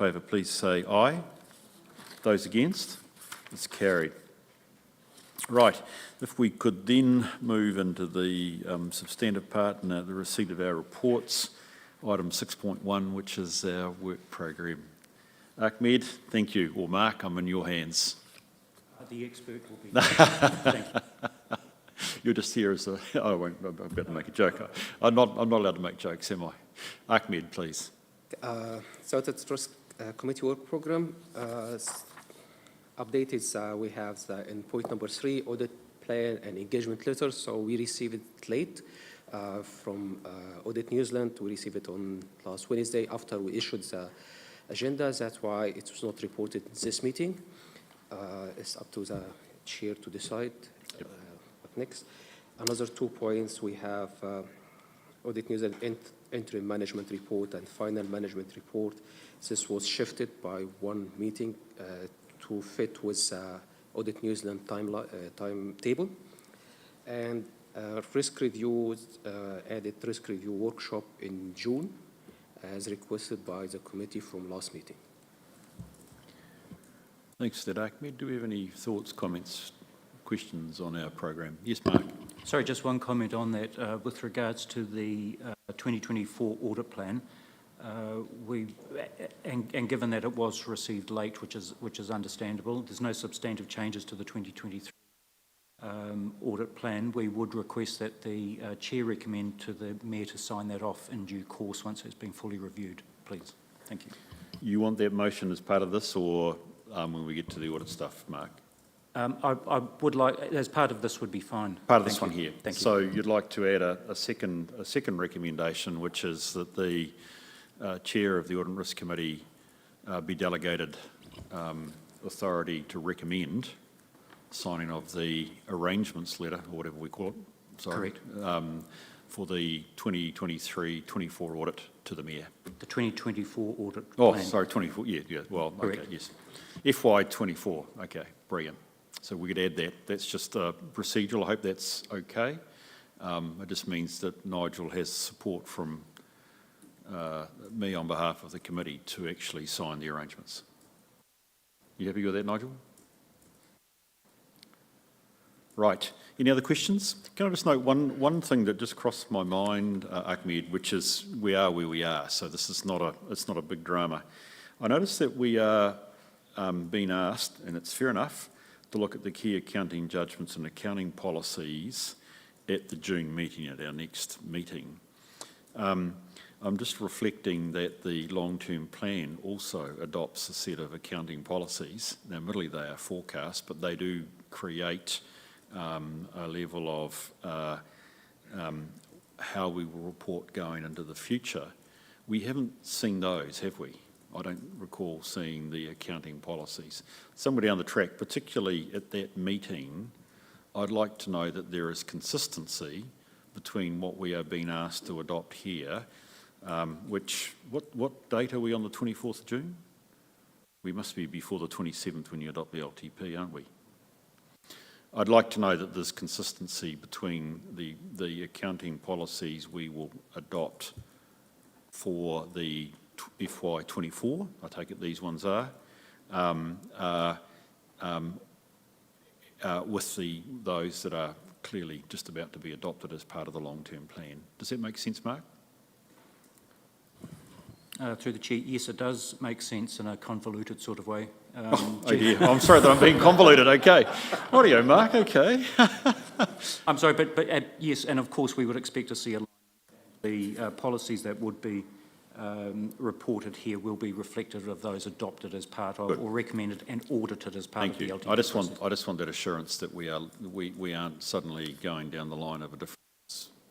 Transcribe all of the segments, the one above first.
favour, please say aye. Those against? It's carried. Right, if we could then move into the substantive part and the receipt of our reports, item 6.1, which is our work program. Ahmed, thank you. Or Mark, I'm in your hands. The expert will be. Thank you. You're just here as a... I'm about to make a joke. I'm not allowed to make jokes, am I? Ahmed, please. So that's Risk Committee work program. Update is we have in point number 3, audit plan and engagement letter. So we received it late from Audit New Zealand. We received it on last Wednesday after we issued the agenda. That's why it was not reported in this meeting. It's up to the chair to decide what next. Another 2 points, we have Audit New Zealand interim management report and final management report. This was shifted by 1 meeting to fit with Audit New Zealand timetable. And risk review, added risk review workshop in June as requested by the committee from last meeting. Thanks, Ahmed. Do we have any thoughts, comments, questions on our program? Yes, Mark. Sorry, just one comment on that. With regards to the 2024 audit plan, and given that it was received late, which is understandable, there's no substantive changes to the 2023 audit plan. We would request that the chair recommend to the mayor to sign that off in due course once it's been fully reviewed, please. Thank you. You want that motion as part of this, or when we get to the audit stuff, Mark? I would like, as part of this would be fine. Part of this one here. Thank you. So you'd like to add a second recommendation, which is that the chair of the Audit and Risk Committee be delegated authority to recommend signing of the arrangements letter, or whatever we call it. Sorry. Correct. For the 2023-24 audit to the mayor. The 2024 audit Oh, plan. sorry, 24. Yeah. Well, Correct. okay, yes. FY24. Okay, brilliant. So we could add that. That's just procedural. I hope that's okay. It just means that Nigel has support from me on behalf of the committee to actually sign the arrangements. You happy with that, Nigel? Right. Any other questions? Can I just note one thing that just crossed my mind, Ahmed, which is we are where we are. So this is it's not a big drama. I noticed that we are being asked, and it's fair enough, to look at the key accounting judgments and accounting policies at the June meeting, at our next meeting. I'm just reflecting that the long-term plan also adopts a set of accounting policies. Now, admittedly, they are forecast, but they do create a level of how we will report going into the future. We haven't seen those, have we? I don't recall seeing the accounting policies. Somewhere down the track, particularly at that meeting, I'd like to know that there is consistency between what we are being asked to adopt here, what date are we on, the 24th of June? We must be before the 27th when you adopt the LTP, aren't we? I'd like to know that there's consistency between the accounting policies we will adopt for the FY24, I take it these ones are, with those that are clearly just about to be adopted as part of the long-term plan. Does that make sense, Mark? Through the chair, yes, it does make sense in a convoluted sort of way. Oh dear, I'm sorry that I'm being convoluted, okay. Audio, Mark, okay. I'm sorry, but yes, and of course we would expect to see the policies that would be reported here will be reflective of those adopted as part of, or recommended and audited as part of the LTP. I just want that assurance that we aren't suddenly going down the line of a different,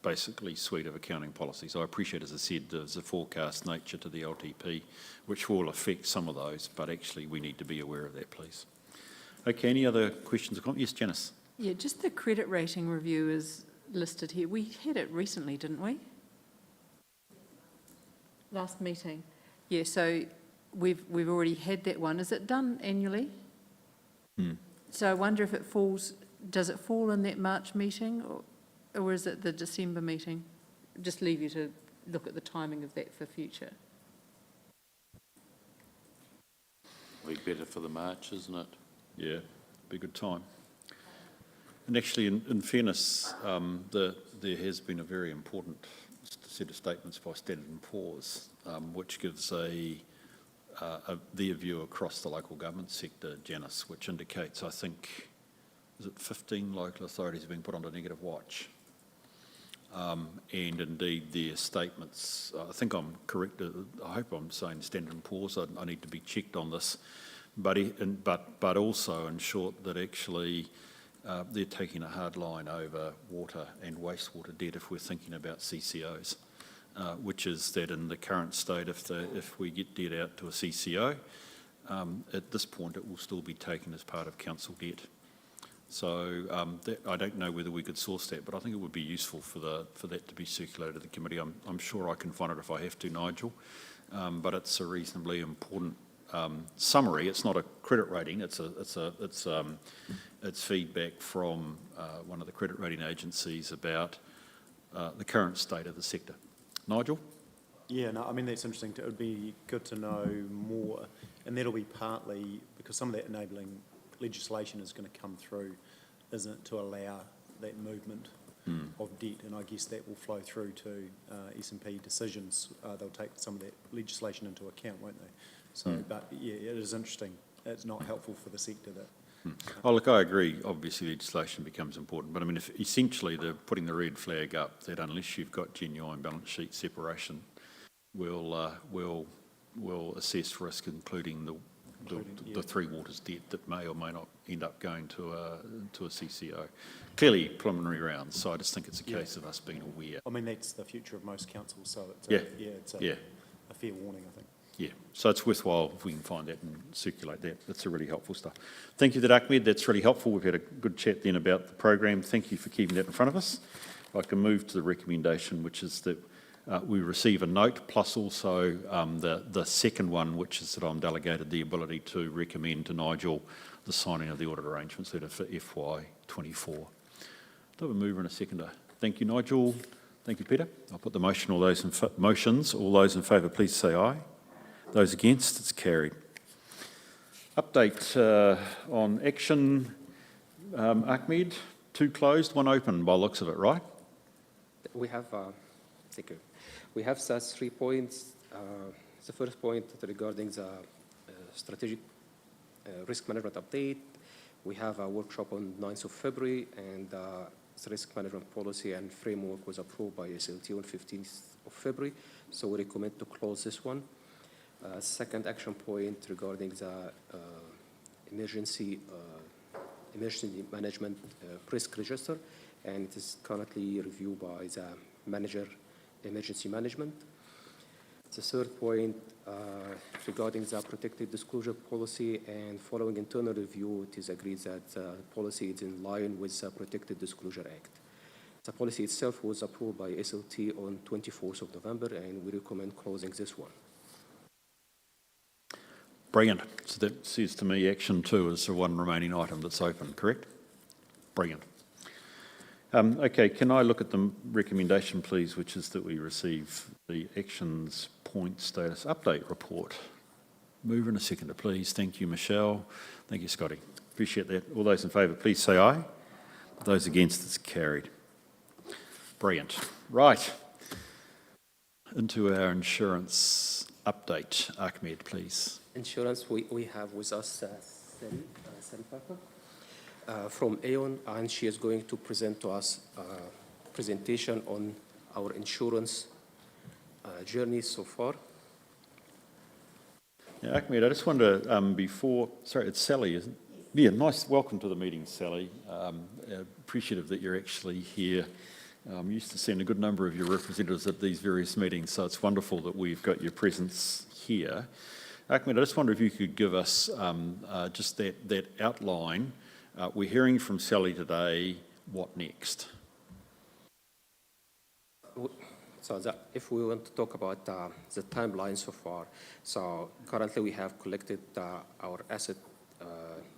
basically, suite of accounting policies. I appreciate, as I said, there's a forecast nature to the LTP, which will affect some of those, but actually we need to be aware of that, please. Okay, any other questions or comments? Yes, Janice. Yeah, just the credit rating review is listed here. We had it recently, didn't we? Last meeting. Yeah, so we've already had that one. Is it done annually? So I wonder if it falls, does it fall in that March meeting or is it the December meeting? Just leave you to look at the timing of that for future. Be better for the March, isn't it? Yeah, be a good time. And actually, in fairness, there has been a very important set of statements by Standard & Poor's, which gives their view across the local government sector, Janice, which indicates, I think, is it 15 local authorities have been put under negative watch. And indeed their statements, I think I'm correct, I hope I'm saying Standard & Poor's, I need to be checked on this, but also in short that actually they're taking a hard line over water and wastewater debt if we're thinking about CCOs, which is that in the current state, if we get debt out to a CCO, at this point it will still be taken as part of council debt. So I don't know whether we could source that, but I think it would be useful for that to be circulated to the committee. I'm sure I can find it if I have to, Nigel, but it's a reasonably important summary. It's not a credit rating. It's feedback from one of the credit rating agencies about the current state of the sector. Nigel? Yeah, no, I mean, that's interesting. It would be good to know more, and that'll be partly because some of that enabling legislation is going to come through, isn't it, to allow that movement of debt, and I guess that will flow through to S&P decisions. They'll take some of that legislation into account, won't they? So, but yeah, it is interesting. It's not helpful for the sector that... Oh, look, I agree. Obviously, legislation becomes important, but I mean, if essentially they're putting the red flag up that unless you've got genuine balance sheet separation, we'll assess risk, including the Three Waters debt that may or may not end up going to a CCO. Clearly, preliminary rounds. So I just think it's a case of us being aware. I mean, that's the future of most councils. So it's it's a fair warning, I think. Yeah, so it's worthwhile if we can find that and circulate that. That's a really helpful stuff. Thank you to Ahmed, that's really helpful. We've had a good chat then about the program. Thank you for keeping that in front of us. I can move to the recommendation, which is that we receive a note, plus also the second one, which is that I'm delegated the ability to recommend to Nigel the signing of the audit arrangements letter for FY24. Do I have a mover and a seconder? Thank you, Nigel. Thank you, Peter. I'll put the motion. All those in favour, please say aye. Those against, it's carried. Update on action, Ahmed. 2 closed, 1 open by the looks of it, right? We have, thank you. We have 3 points. The first point regarding the strategic risk management update. We have a workshop on 9th of February, and the risk management policy and framework was approved by SLT on 15th of February. So we recommend to close this one. Second action point regarding the emergency management risk register, and it is currently reviewed by the manager emergency management. The third point regarding the protected disclosure policy, and following internal review, it is agreed that the policy is in line with the Protected Disclosure Act. The policy itself was approved by SLT on 24th of November, and we recommend closing this one. Brilliant. So that says to me action 2 is the one remaining item that's open, correct? Brilliant. Okay, can I look at the recommendation, please, which is that we receive the actions point status update report. Mover and a seconder, please. Thank you, Michelle. Thank you, Scotty. Appreciate that. All those in favour, please say aye. Those against, it's carried. Brilliant. Right. Into our insurance update. Ahmed, please. Insurance, we have with us Sally Parker from Aon, and she is going to present to us a presentation on our insurance journey so far. Yeah, Ahmed, I just wonder it's Sally, isn't it? Yeah, nice. Welcome to the meeting, Sally. Appreciative that you're actually here. I'm used to seeing a good number of your representatives at these various meetings, so it's wonderful that we've got your presence here. Ahmed, I just wonder if you could give us just that outline. We're hearing from Sally today. What next? So if we want to talk about the timeline so far, so currently we have collected our asset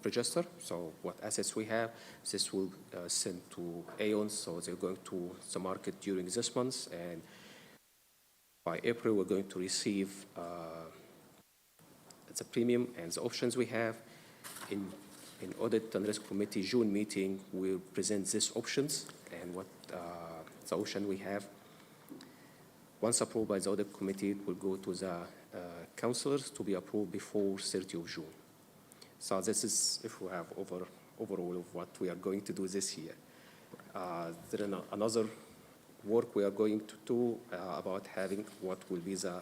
register. So what assets we have, this will send to Aon, so they're going to the market during this month, and by April we're going to receive the premium and the options we have. In Audit and Risk Committee June meeting, we'll present these options and what the option we have. Once approved by the Audit Committee, it will go to the councillors to be approved before 30 of June. So this is if we have overall of what we are going to do this year. There is another work we are going to do about having what will be the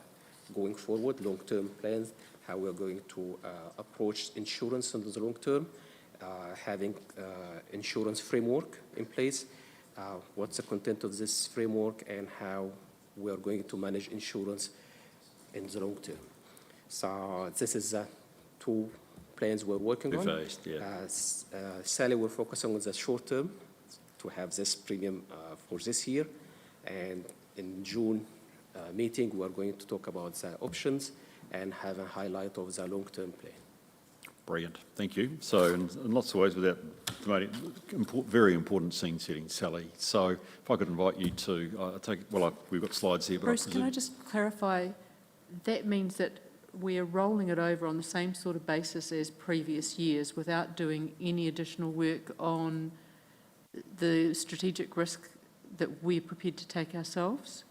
going forward long-term plans, how we are going to approach insurance in the long term, having insurance framework in place, what's the content of this framework, and how we are going to manage insurance in the long term. So this is the two plans we're working on. Revised, yeah. Sally will focus on the short term to have this premium for this year. And in June meeting, we are going to talk about the options and have a highlight of the long-term plan. Brilliant, thank you. So in lots of ways, without promoting, very important scene setting, Sally. So if I could invite you to we've got slides here. But Bruce, can I just clarify, that means that we're rolling it over on the same sort of basis as previous years without doing any additional work on the strategic risk that we're prepared to take ourselves?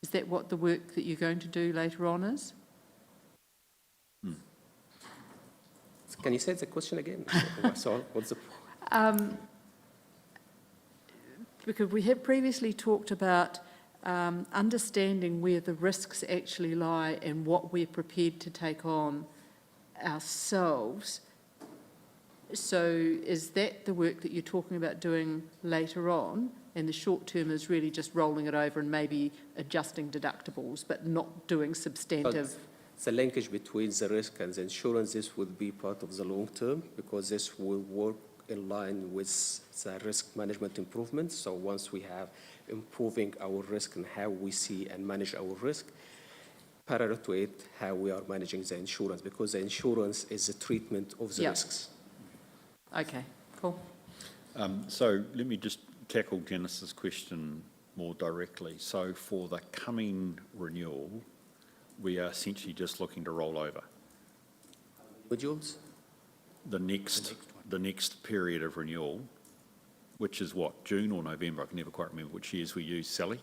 Is that what the work that you're going to do later on is? Can you say the question again? So what's the... Because we have previously talked about understanding where the risks actually lie and what we're prepared to take on ourselves. So is that the work that you're talking about doing later on? And the short term is really just rolling it over and maybe adjusting deductibles, but not doing substantive... The linkage between the risk and the insurance, this would be part of the long term because this will work in line with the risk management improvements. So once we have improving our risk and how we see and manage our risk, parallel to it, how we are managing the insurance, because the insurance is the treatment of the risks. Okay, cool. So let me just tackle Janice's question more directly. So for the coming renewal, we are essentially just looking to roll over Modules? the next period of renewal, which is what, June or November? I can never quite remember which years we use, Sally.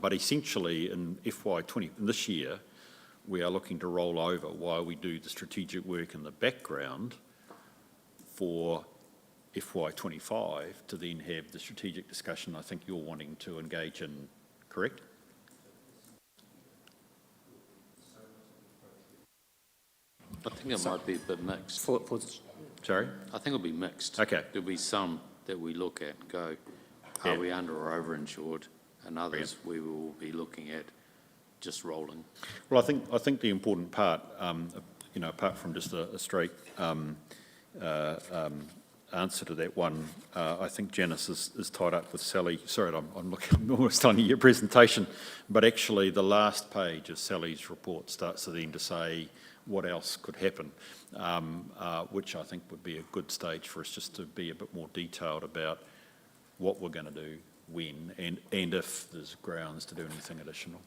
But essentially in FY20, this year, we are looking to roll over while we do the strategic work in the background for FY25 to then have the strategic discussion I think you're wanting to engage in, correct? I think it might be a bit mixed. Sorry? I think it'll be mixed. Okay. There'll be some that we look at and go, are we under or over-insured? And others we will be looking at just rolling. Well, I think the important part, apart from just a straight answer to that one, I think Janice is tied up with Sally. Sorry, I'm almost done your presentation, but actually the last page of Sally's report starts to then to say what else could happen, which I think would be a good stage for us just to be a bit more detailed about what we're going to do, when, and if there's grounds to do anything additional.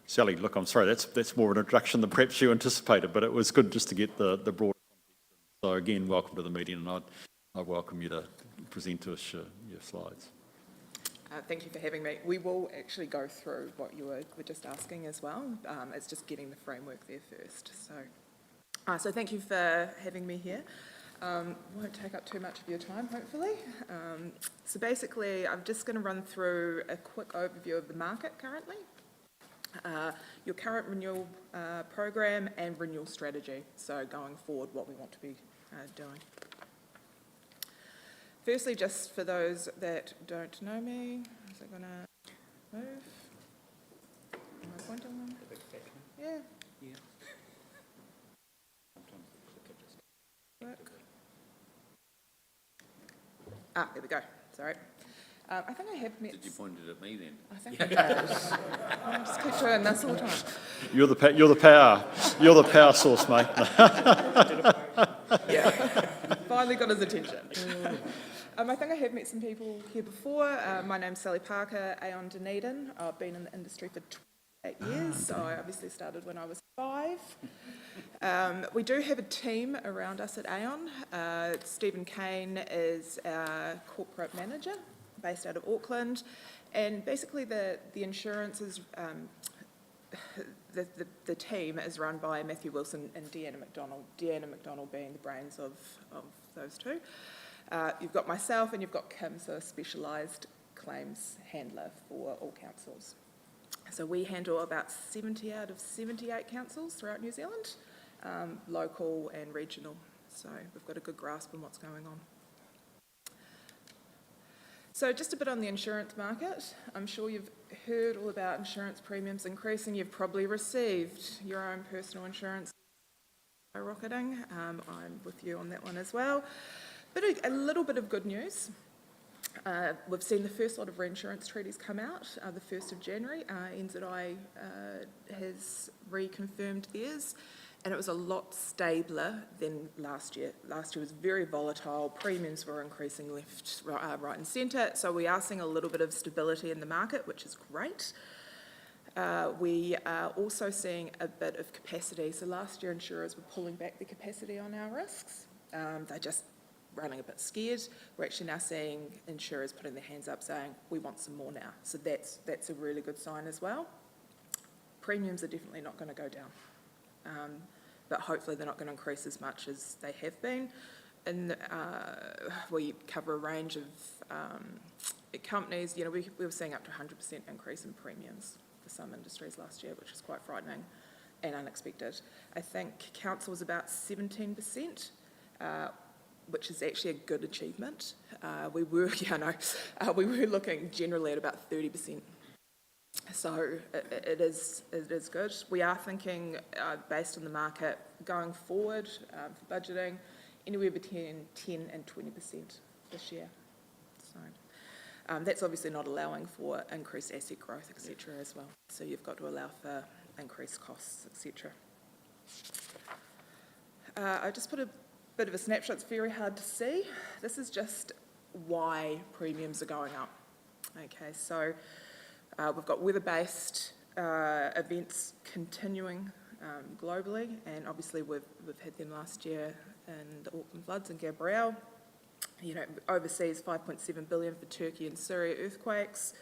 Sally, look, I'm sorry, that's more an introduction than perhaps you anticipated, but it was good just to get the broad context. So again, welcome to the meeting, and I'd welcome you to present to us your slides. Thank you for having me. We will actually go through what you were just asking as well. It's just getting the framework there first. So thank you for having me here. Won't take up too much of your time, hopefully. So basically, I'm just going to run through a quick overview of the market currently, your current renewal program and renewal strategy. So going forward, what we want to be doing. Firstly, just for those that don't know me, is it going to move? Am I pointing them? Yeah. Work. There we go. Sorry. I think I have met... Did you point it at me then? I think I did. I just keep doing this all the time. You're the power source, mate. Yeah. Finally got his attention. I think I have met some people here before. My name's Sally Parker, Aon Dunedin. I've been in the industry for 20 8 years, so I obviously started when I was 5. We do have a team around us at Aon. Stephen Kane is our corporate manager based out of Auckland, and basically the insurance is, the team is run by Matthew Wilson and Deanna McDonald, Deanna McDonald being the brains of those two. You've got myself and you've got Kim, so a specialised claims handler for all councils. So we handle about 70 out of 78 councils throughout New Zealand, local and regional. So we've got a good grasp on what's going on. So just a bit on the insurance market. I'm sure you've heard all about insurance premiums increasing. You've probably received your own personal insurance skyrocketing. I'm with you on that one as well. But a little bit of good news. We've seen the first lot of reinsurance treaties come out, the 1st of January. NZI has reconfirmed theirs, and it was a lot stabler than last year. Last year was very volatile. Premiums were increasing left, right and centre, so we are seeing a little bit of stability in the market, which is great. We are also seeing a bit of capacity. So last year insurers were pulling back the capacity on our risks. They're just running a bit scared. We're actually now seeing insurers putting their hands up saying, we want some more now. So that's a really good sign as well. Premiums are definitely not going to go down, but hopefully they're not going to increase as much as they have been. And we cover a range of companies. You know, we were seeing up to 100% increase in premiums for some industries last year, which is quite frightening and unexpected. I think council was about 17%, which is actually a good achievement. We were looking generally at about 30%. So it is good. We are thinking, based on the market, going forward for budgeting, anywhere between 10 and 20% this year. So that's obviously not allowing for increased asset growth, etc. as well. So you've got to allow for increased costs, etc. I just put a bit of a snapshot. It's very hard to see. This is just why premiums are going up. Okay, so we've got weather-based events continuing globally, and obviously we've had them last year in the Auckland floods and Gabrielle. You know, overseas 5.7 billion for Turkey and Syria earthquakes,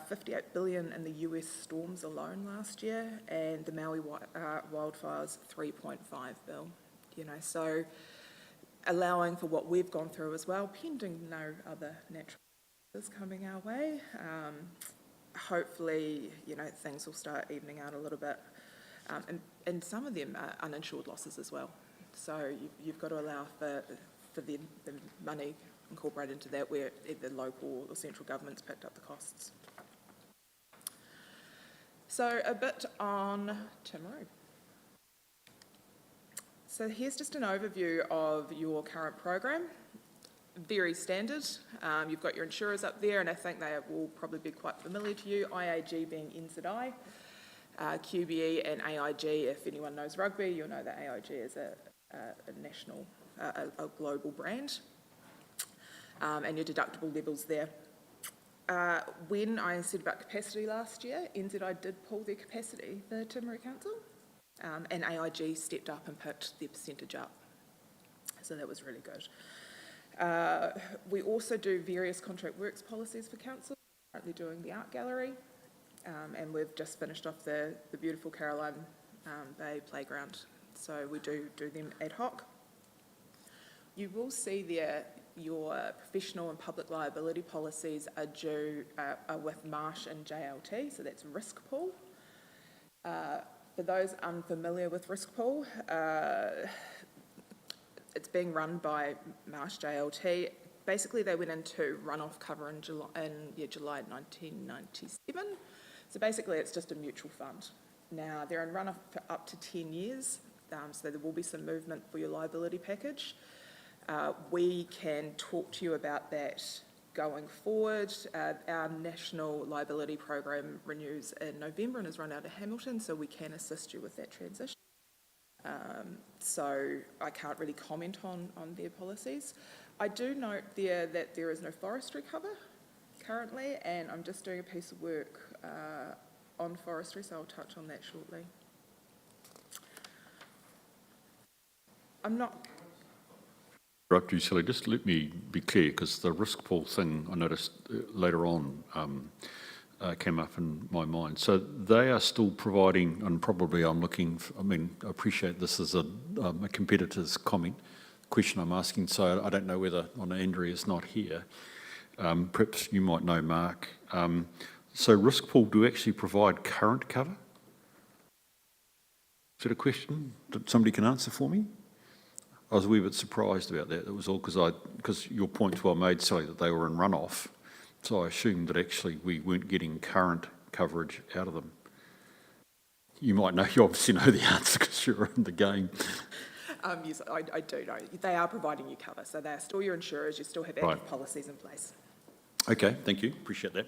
58 billion in the US storms alone last year, and the Maui wildfires 3.5 bill. You know, so allowing for what we've gone through as well, pending no other natural disasters coming our way. Hopefully, you know, things will start evening out a little bit. And some of them are uninsured losses as well. So you've got to allow for the money incorporated into that where either local or central governments picked up the costs. So a bit on Timaru. So here's just an overview of your current program. Very standard. You've got your insurers up there, and I think they will probably be quite familiar to you, IAG being NZI, QBE and AIG. If anyone knows rugby, you'll know that AIG is a national, a global brand, and your deductible levels there. When I said about capacity last year, NZI did pull their capacity, the Timaru Council, and AIG stepped up and picked their percentage up. So that was really good. We also do various contract works policies for council. We're currently doing the art gallery, and we've just finished off the beautiful Caroline Bay playground. So we do them ad hoc. You will see there your professional and public liability policies are due are with Marsh and JLT, so that's risk pool. For those unfamiliar with risk pool, it's being run by Marsh JLT. Basically, they went into run-off cover in July 1997. So basically, it's just a mutual fund. Now, they're in run-off for up to 10 years, so there will be some movement for your liability package. We can talk to you about that going forward. Our national liability program renews in November and is run out of Hamilton, so we can assist you with that transition. So I can't really comment on their policies. I do note there that there is no forestry cover currently, and I'm just doing a piece of work on forestry, so I'll touch on that shortly. I'm not, Interrupt you, Sally, just let me be clear, because the risk pool thing I noticed later on came up in my mind. So they are still providing, and probably I'm looking, I appreciate this is a competitor's question I'm asking, so I don't know whether, Andrea's not here, perhaps you might know, Mark. So risk pool do actually provide current cover? Is that a question that somebody can answer for me? I was a wee bit surprised about that. It was all because your point's well made, Sally, that they were in runoff. So I assumed that actually we weren't getting current coverage out of them. You might know, you obviously know the answer because you're in the game. yes, I do know. They are providing you cover, so they're still your insurers, you still have active policies in place. Okay, thank you. Appreciate that.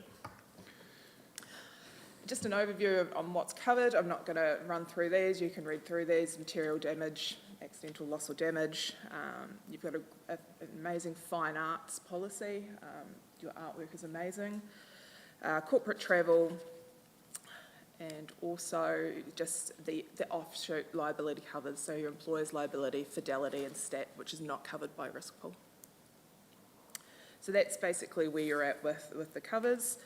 Just an overview on what's covered. I'm not going to run through these. You can read through these. Material damage, accidental loss or damage. You've got an amazing fine arts policy. Your artwork is amazing. Corporate travel, and also just the offshoot liability covers, so your employer's liability, fidelity and stat, which is not covered by risk pool. So that's basically where you're at with the covers.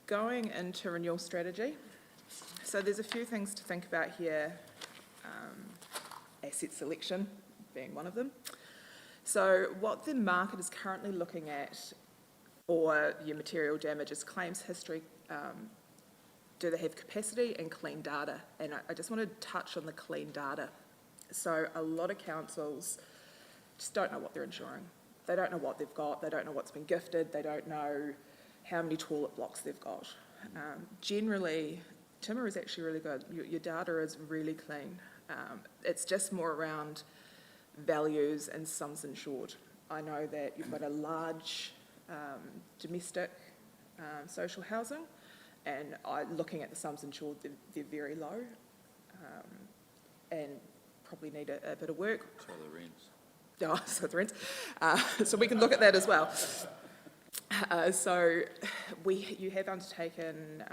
Going into renewal strategy, so there's a few things to think about here, asset selection being one of them. So what the market is currently looking at for your material damage is claims history. Do they have capacity and clean data? And I just want to touch on the clean data. So a lot of councils just don't know what they're insuring. They don't know what they've got. They don't know what's been gifted. They don't know how many toilet blocks they've got. Generally, timber is actually really good. Your data is really clean. It's just more around values and sums insured. I know that you've got a large domestic social housing, and looking at the sums insured, they're very low and probably need a bit of work. So the rents. Oh, so the rents. So we can look at that as well. So you have undertaken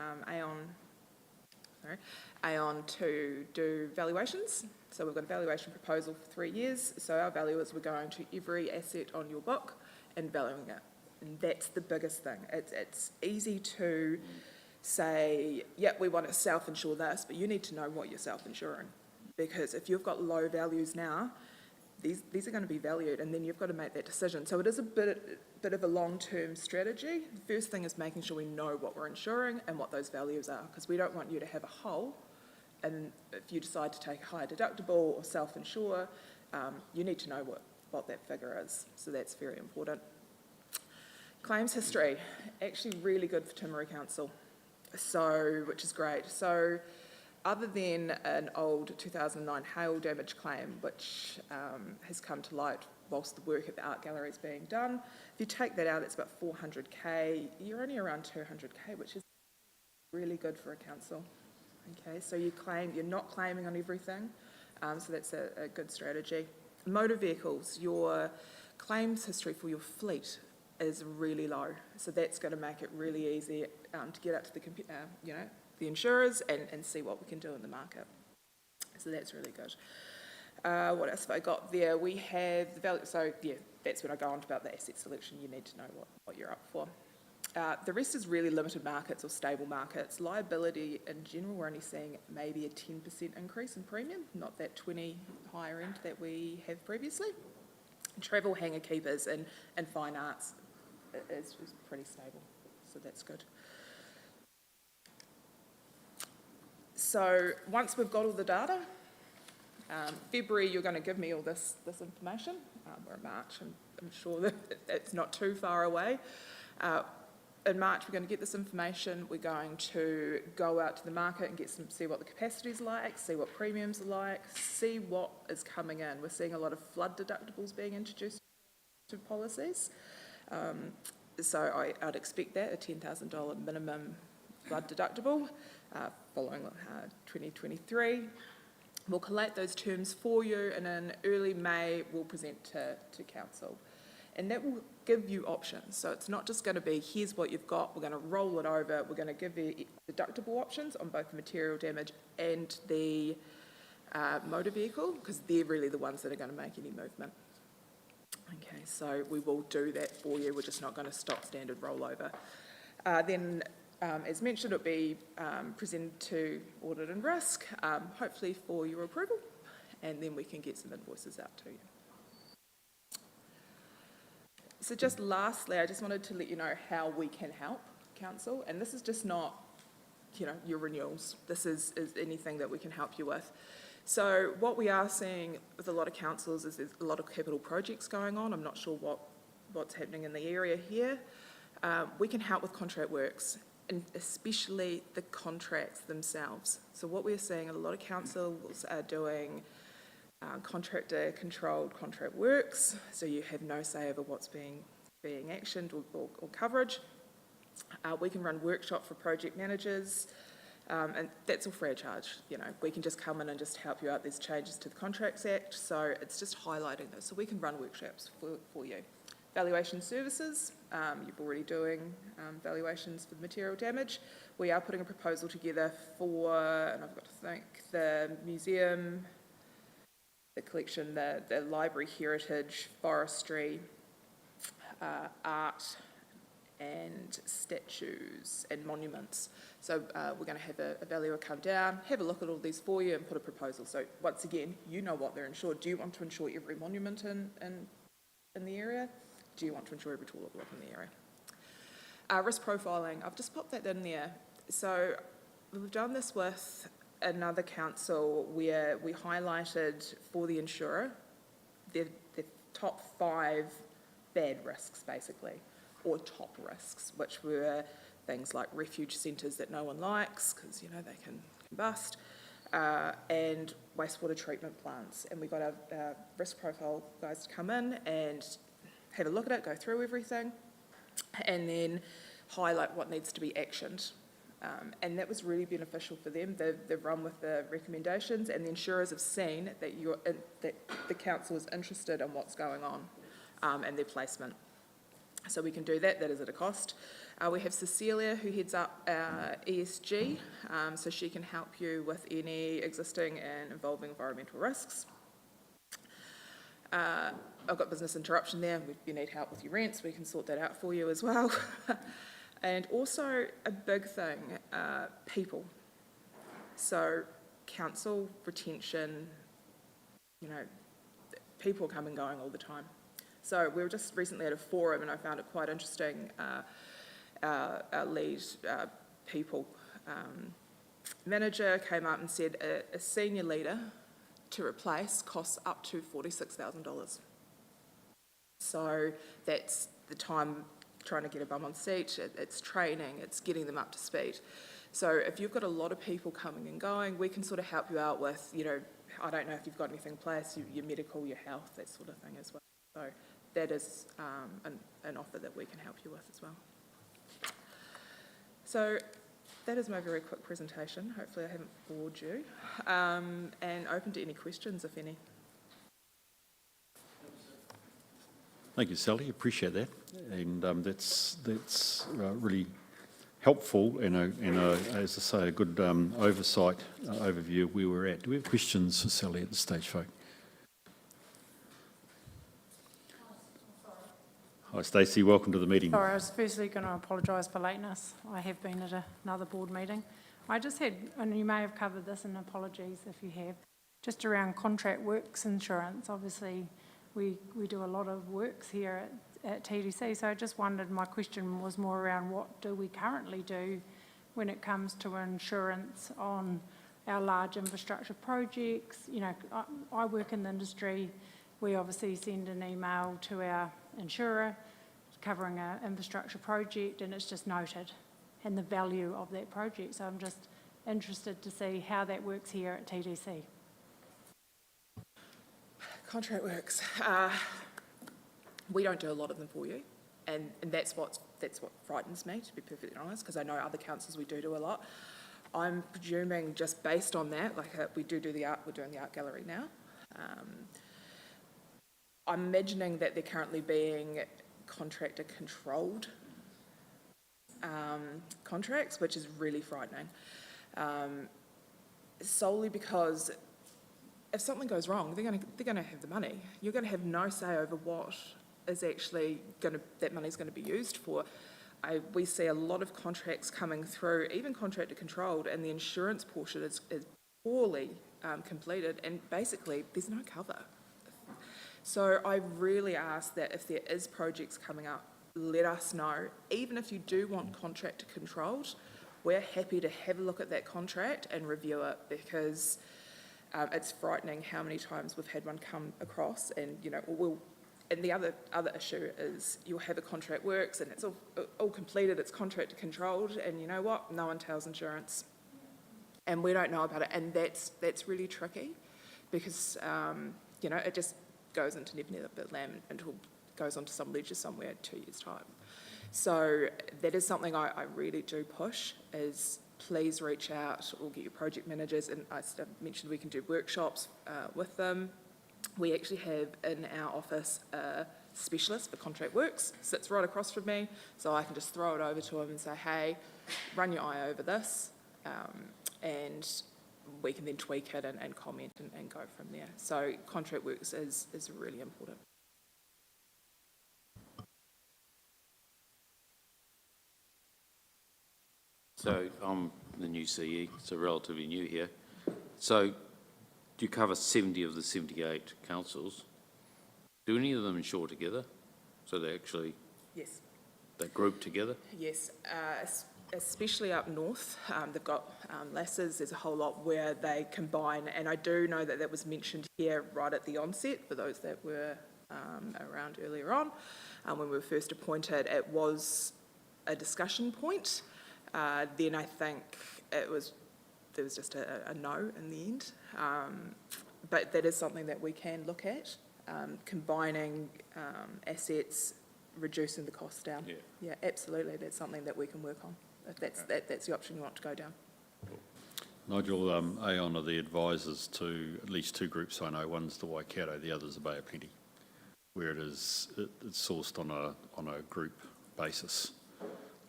Aon to do valuations. So we've got a valuation proposal for 3 years. So our valuers were going to every asset on your book and valuing it. And that's the biggest thing. It's easy to say, yeah, we want to self-insure this, but you need to know what you're self-insuring. Because if you've got low values now, these are going to be valued, and then you've got to make that decision. So it is a bit of a long-term strategy. The first thing is making sure we know what we're insuring and what those values are, because we don't want you to have a hole, and if you decide to take a high deductible or self-insure, you need to know what that figure is. So that's very important. Claims history, actually really good for Timaru Council, which is great. So other than an old 2009 hail damage claim, which has come to light whilst the work at the art gallery is being done, if you take that out, it's about 400k. You're only around 200k, which is really good for a council. Okay, so you're not claiming on everything, so that's a good strategy. Motor vehicles, your claims history for your fleet is really low, so that's going to make it really easy to get out to the insurers and see what we can do in the market. So that's really good. What else have I got there? We have the value, so yeah, that's when I go on to about the asset selection. You need to know what you're up for. The rest is really limited markets or stable markets. Liability in general, we're only seeing maybe a 10% increase in premium, not that 20 higher end that we have previously. Travel, hanger keepers and fine arts is pretty stable, so that's good. So once we've got all the data, February you're going to give me all this information. We're in March, and I'm sure that it's not too far away. In March we're going to get this information. We're going to go out to the market and see what the capacity is like, see what premiums are like, see what is coming in. We're seeing a lot of flood deductibles being introduced to policies. So I'd expect that, a $10,000 minimum flood deductible following 2023. We'll collate those terms for you, and in early May we'll present to council. And that will give you options. So it's not just going to be, here's what you've got, we're going to roll it over, we're going to give you deductible options on both the material damage and the motor vehicle, because they're really the ones that are going to make any movement. Okay, so we will do that for you. We're just not going to stop standard rollover. Then, as mentioned, it'll be presented to Audit and Risk, hopefully for your approval, and then we can get some invoices out to you. So just lastly, I just wanted to let you know how we can help council, and this is just not, your renewals. This is anything that we can help you with. So what we are seeing with a lot of councils is there's a lot of capital projects going on. I'm not sure what's happening in the area here. We can help with contract works, and especially the contracts themselves. So what we're seeing, a lot of councils are doing contractor-controlled contract works, so you have no say over what's being actioned or coverage. We can run workshop for project managers, and that's all free of charge. We can just come in and just help you out. There's changes to the Contracts Act, so it's just highlighting this. So we can run workshops for you. Valuation services, you're already doing valuations for the material damage. We are putting a proposal together for, and I've got to think, the museum, the collection, the library heritage, forestry, art, and statues and monuments. So we're going to have a valuer come down, have a look at all these for you and put a proposal. So once again, you know what they're insured. Do you want to insure every monument in the area? Do you want to insure every tulip block in the area? Risk profiling, I've just popped that in there. So we've done this with another council where we highlighted for the insurer the top 5 bad risks, basically, or top risks, which were things like refuge centres that no one likes because, they can combust, and wastewater treatment plants. And we got our risk profile guys to come in and have a look at it, go through everything, and then highlight what needs to be actioned. And that was really beneficial for them. They've run with the recommendations, and the insurers have seen that the council is interested in what's going on and their placement. So we can do that. That is at a cost. We have Cecilia, who heads up ESG, so she can help you with any existing and evolving environmental risks. I've got business interruption there. If you need help with your rents, we can sort that out for you as well. And also a big thing, people. So council retention, people come and going all the time. So we were just recently at a forum and I found it quite interesting. Our lead people manager came up and said a senior leader to replace costs up to $46,000. So that's the time trying to get a bum on seat, it's training, it's getting them up to speed. So if you've got a lot of people coming and going, we can sort of help you out with, I don't know if you've got anything in place, your medical, your health, that sort of thing as well. So that is an offer that we can help you with as well. So that is my very quick presentation. Hopefully I haven't bored you. And open to any questions, if any. Thank you, Sally. Appreciate that, and that's really helpful and as I say, a good overview of where we're at. Do we have questions for Sally at this stage, folk? Hi, Stacey. Welcome to the meeting. Sorry, I was firstly going to apologise for lateness. I have been at another board meeting. I just had, and you may have covered this, and apologies if you have, just around contract works insurance. Obviously, we do a lot of works here at TDC, so I just wondered, my question was more around what do we currently do when it comes to insurance on our large infrastructure projects. I work in the industry. We obviously send an email to our insurer covering an infrastructure project, and it's just noted and the value of that project. So I'm just interested to see how that works here at TDC. Contract works. We don't do a lot of them for you, and that's what frightens me, to be perfectly honest, because I know other councils we do a lot. I'm presuming just based on that, we're doing the art gallery now. I'm imagining that they're currently being contractor-controlled contracts, which is really frightening, solely because if something goes wrong, they're going to have the money. You're going to have no say over what is actually that money's going to be used for. We see a lot of contracts coming through, even contractor-controlled, and the insurance portion is poorly completed, and basically there's no cover. So I really ask that if there is projects coming up, let us know. Even if you do want contractor controlled, we're happy to have a look at that contract and review it, because it's frightening how many times we've had one come across, and and the other issue is you'll have a contract works and it's all completed, it's contractor controlled, and you know what? No one tells insurance, and we don't know about it, and that's really tricky, because it just goes into never land until it goes onto some ledger somewhere in 2 years' time. So that is something I really do push, is please reach out or get your project managers, and I mentioned we can do workshops with them. We actually have in our office a specialist for contract works, sits right across from me, so I can just throw it over to him and say, hey, run your eye over this, and we can then tweak it and comment and go from there. So contract works is really important. So I'm the new CE, so relatively new here. So do you cover 70 of the 78 councils? Do any of them insure together? So they actually, Yes. they group together? Yes, especially up north, they've got lasses. There's a whole lot where they combine, and I do know that was mentioned here right at the onset for those that were around earlier on. When we were first appointed, it was a discussion point. Then I think there was just a no in the end. But that is something that we can look at, combining assets, reducing the costs down. Yeah, absolutely. That's something that we can work on, if that's the option you want to go down. Nigel, Aon are the advisors to at least two groups I know. One's the Waikato, the other's the Bay of Plenty, where it's sourced on a group basis,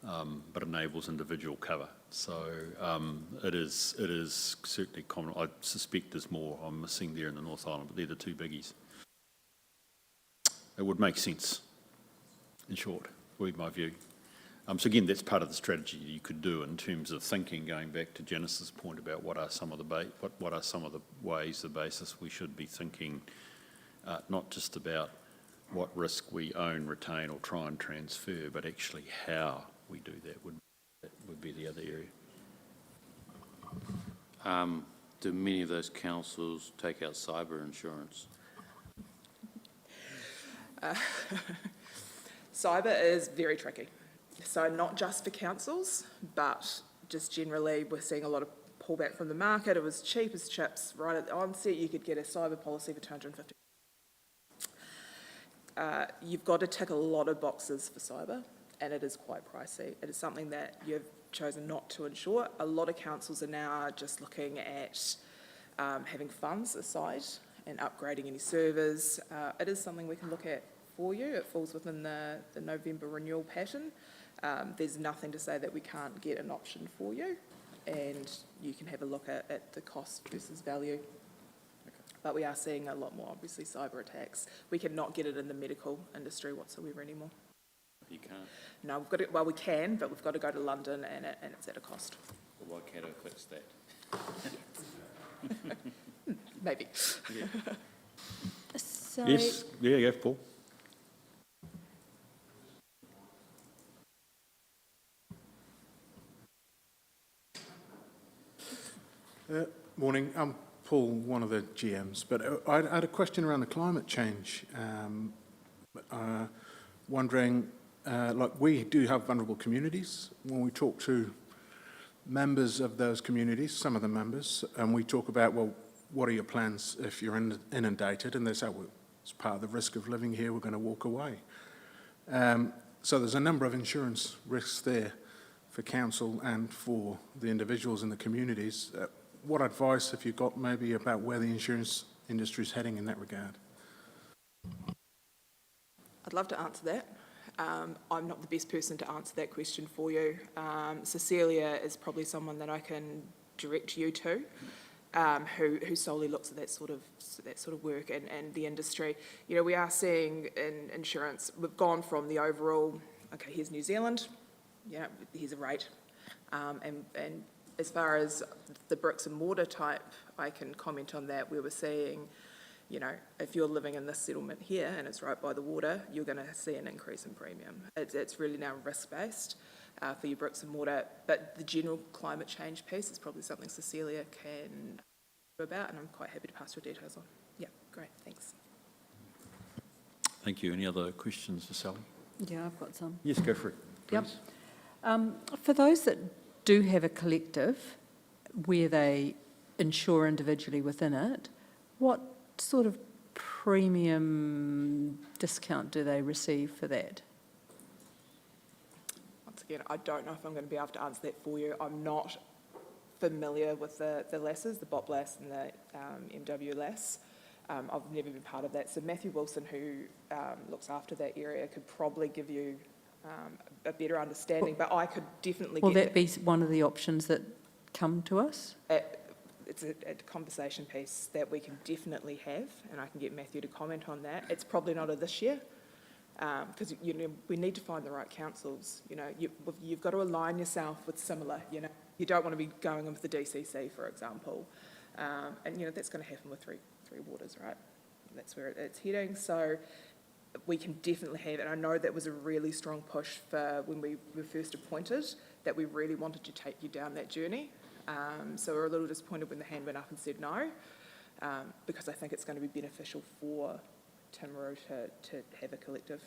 but enables individual cover. So it is certainly common. I suspect there's more I'm missing there in the North Island, but they're the two biggies. It would make sense, in short, would be my view. So again, that's part of the strategy you could do in terms of thinking, going back to Janice's point about what are some of the ways, the basis we should be thinking, not just about what risk we own, retain or try and transfer, but actually how we do that would be the other area. Do many of those councils take out cyber insurance? Cyber is very tricky. So not just for councils, but just generally we're seeing a lot of pullback from the market. It was cheap as chips right at the onset. You could get a cyber policy for $250. You've got to tick a lot of boxes for cyber, and it is quite pricey. It is something that you've chosen not to insure. A lot of councils are now just looking at having funds aside and upgrading any servers. It is something we can look at for you. It falls within the November renewal pattern. There's nothing to say that we can't get an option for you, and you can have a look at the cost versus value. But we are seeing a lot more, obviously, cyber attacks. We cannot get it in the medical industry whatsoever anymore. You can't? No, we've got to, well, we can, but we've got to go to London, and it's at a cost. Well, why can't I fix that? Maybe. Yeah. So, Yes, yeah, Paul. Morning, I'm Paul, one of the GMs, but I had a question around the climate change. Wondering, like we do have vulnerable communities. When we talk to members of those communities, some of the members, and we talk about, well, what are your plans if you're inundated? And they say, well, it's part of the risk of living here, we're going to walk away. So there's a number of insurance risks there for council and for the individuals in the communities. What advice have you got maybe about where the insurance industry is heading in that regard? I'd love to answer that. I'm not the best person to answer that question for you. Cecilia is probably someone that I can direct you to, who solely looks at that sort of work and the industry. You know, we are seeing in insurance, we've gone from the overall, okay, here's New Zealand, yeah, here's a rate, and as far as the bricks and mortar type, I can comment on that. We were seeing, you know, if you're living in this settlement here and it's right by the water, you're going to see an increase in premium. It's really now risk-based for your bricks and mortar, but the general climate change piece is probably something Cecilia can talk about, and I'm quite happy to pass your details on. Yeah, great, thanks. Thank you. Any other questions for Sally? Yeah, I've got some. Yes, go for it, Yep. please. For those that do have a collective where they insure individually within it, what sort of premium discount do they receive for that? Once again, I don't know if I'm going to be able to answer that for you. I'm not familiar with the LASs, the BOP LAS and the MW LAS. I've never been part of that. So Matthew Wilson, who looks after that area, could probably give you a better understanding, but I could definitely Will get that be one of the options that come to us? It's a conversation piece that we can definitely have, and I can get Matthew to comment on that. It's probably not a this year, because you know, we need to find the right councils. You know, you've got to align yourself with similar. You know, you don't want to be going with the DCC, for example, and you know that's going to happen with three waters, right? That's where it's heading. So we can definitely have, and I know that was a really strong push for when we were first appointed, that we really wanted to take you down that journey. So we're a little disappointed when the hand went up and said no, because I think it's going to be beneficial for Timaru to have a collective.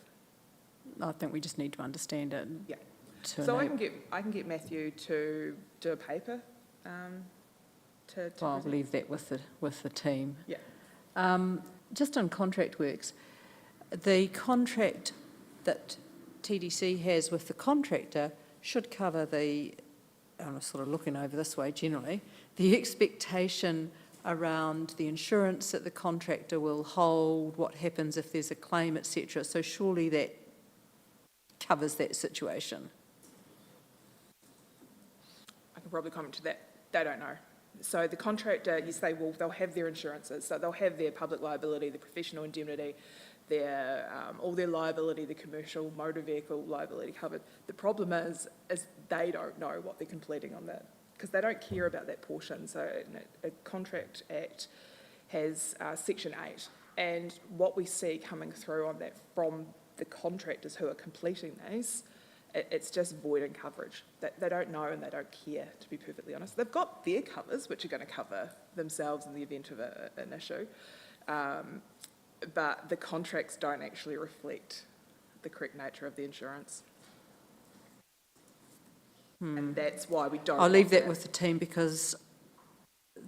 I think we just need to understand it. Yeah. to So enable- I can get Matthew to do a paper. To Well, I'll present. leave that with the team. Yeah. Just on contract works, the contract that TDC has with the contractor should cover the, I'm sort of looking over this way generally, the expectation around the insurance that the contractor will hold, what happens if there's a claim, etc. So surely that covers that situation. I can probably comment to that. They don't know. So the contractor, yes, they'll have their insurances. So they'll have their public liability, their professional indemnity, their all their liability, the commercial motor vehicle liability covered. The problem is they don't know what they're completing on that because they don't care about that portion. So a Contract Act has Section 8, and what we see coming through on that from the contractors who are completing these, it's just voiding coverage. They don't know and they don't care, to be perfectly honest. They've got their covers, which are going to cover themselves in the event of an issue, but the contracts don't actually reflect the correct nature of the insurance. And that's why we don't. I'll leave want that with the team because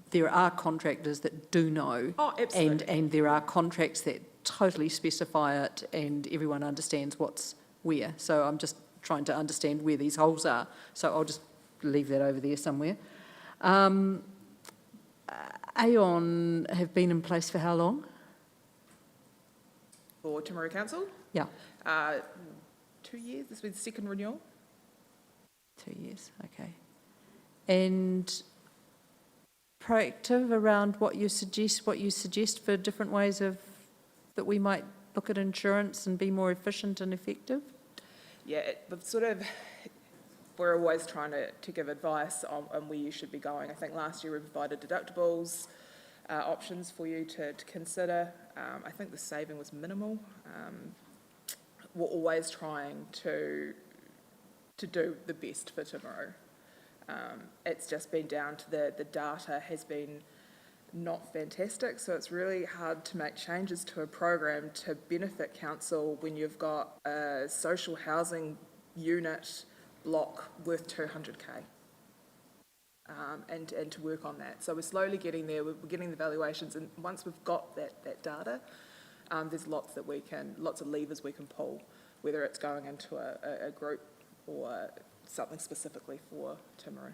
there are contractors that do know. Oh, absolutely. And there are contracts that totally specify it and everyone understands what's where. So I'm just trying to understand where these holes are. So I'll just leave that over there somewhere. Aon have been in place for how long? For Timaru Council, Yeah, 2 years. This will be the second renewal. 2 years, okay. And proactive around what you suggest for different ways of, that we might look at insurance and be more efficient and effective? Yeah, we're always trying to give advice on where you should be going. I think last year we provided deductibles options for you to consider. I think the saving was minimal. We're always trying to do the best for Timaru. It's just been down to the data has been not fantastic, so it's really hard to make changes to a program to benefit council when you've got a social housing unit block worth 200k, and to work on that. So we're slowly getting there. We're getting the valuations, and once we've got that data, there's lots of levers we can pull, whether it's going into a group or something specifically for Timaru.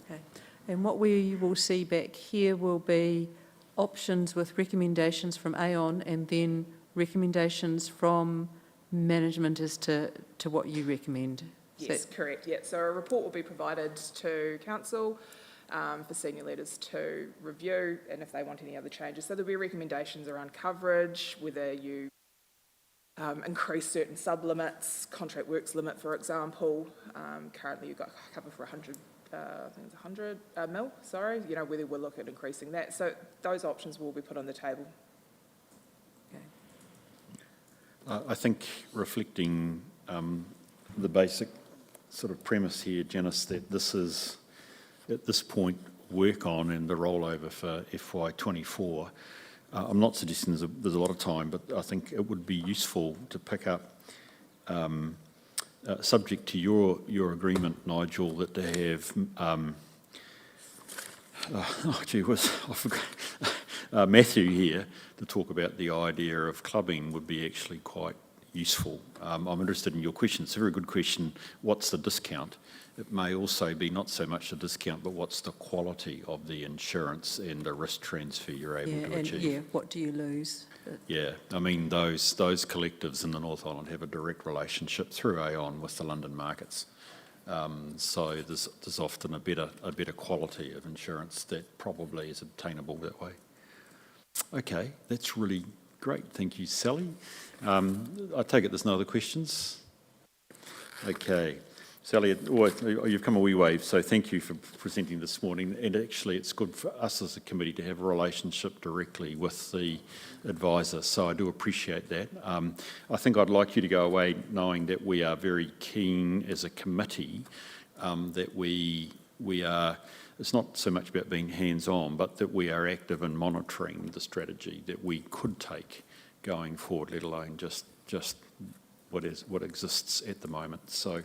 Okay. And what we will see back here will be options with recommendations from Aon and then recommendations from management as to what you recommend. Is Yes, that- correct, yeah. So a report will be provided to council for senior leaders to review, and if they want any other changes. So there'll be recommendations around coverage, whether you increase certain sub-limits, contract works limit, for example. Currently you've got cover for 100, I think it's 100 mil, sorry, you know, whether we'll look at increasing that. So those options will be put on the table. I think reflecting the basic sort of premise here, Janice, that this is, at this point, work on and the rollover for FY24. I'm not suggesting there's a lot of time, but I think it would be useful to pick up, subject to your agreement, Nigel, that to have, I forgot, Matthew here to talk about the idea of clubbing would be actually quite useful. I'm interested in your question. It's a very good question. What's the discount? It may also be not so much the discount, but what's the quality of the insurance and the risk transfer you're able to achieve. Yeah, what do you lose? Yeah, I mean, those collectives in the North Island have a direct relationship through Aon with the London markets. So there's often a better quality of insurance that probably is obtainable that way. Okay, that's really great. Thank you, Sally. I take it there's no other questions? Okay. Sally, you've come a wee way, so thank you for presenting this morning. And actually, it's good for us as a committee to have a relationship directly with the advisor, so I do appreciate that. I think I'd like you to go away knowing that we are very keen as a committee that we are, it's not so much about being hands-on, but that we are active in monitoring the strategy that we could take going forward, let alone just what exists at the moment. So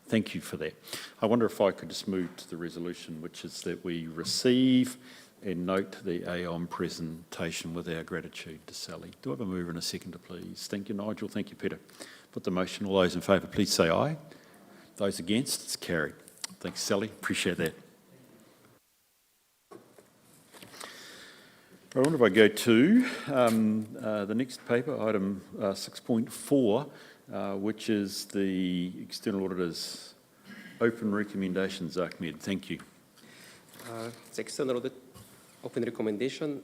thank you for that. I wonder if I could just move to the resolution, which is that we receive and note the Aon presentation with our gratitude to Sally. Do I have a mover and a seconder, please? Thank you, Nigel. Thank you, Peter. Put the motion. All those in favour, please say aye. Those against, it's carried. Thanks, Sally. Appreciate that. I wonder if I go to the next paper, item 6.4, which is the external auditor's open recommendations. Ahmed, thank you. It's external audit open recommendation.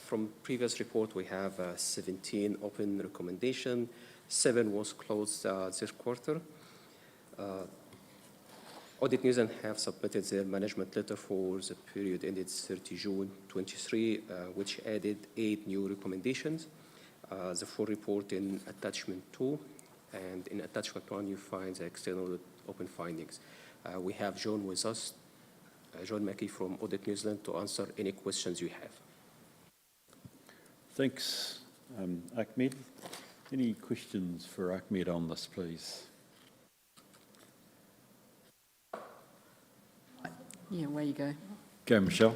From previous report, we have 17 open recommendation. 7 was closed this quarter. Audit New Zealand have submitted their management letter for the period ended 30 June 23, which added 8 new recommendations. The full report in attachment 2, and in attachment 1 you find the external open findings. We have John with us, John Mackey from Audit New Zealand, to answer any questions you have. Thanks, Ahmed. Any questions for Ahmed on this, please? Yeah, away you go. Go, Michelle.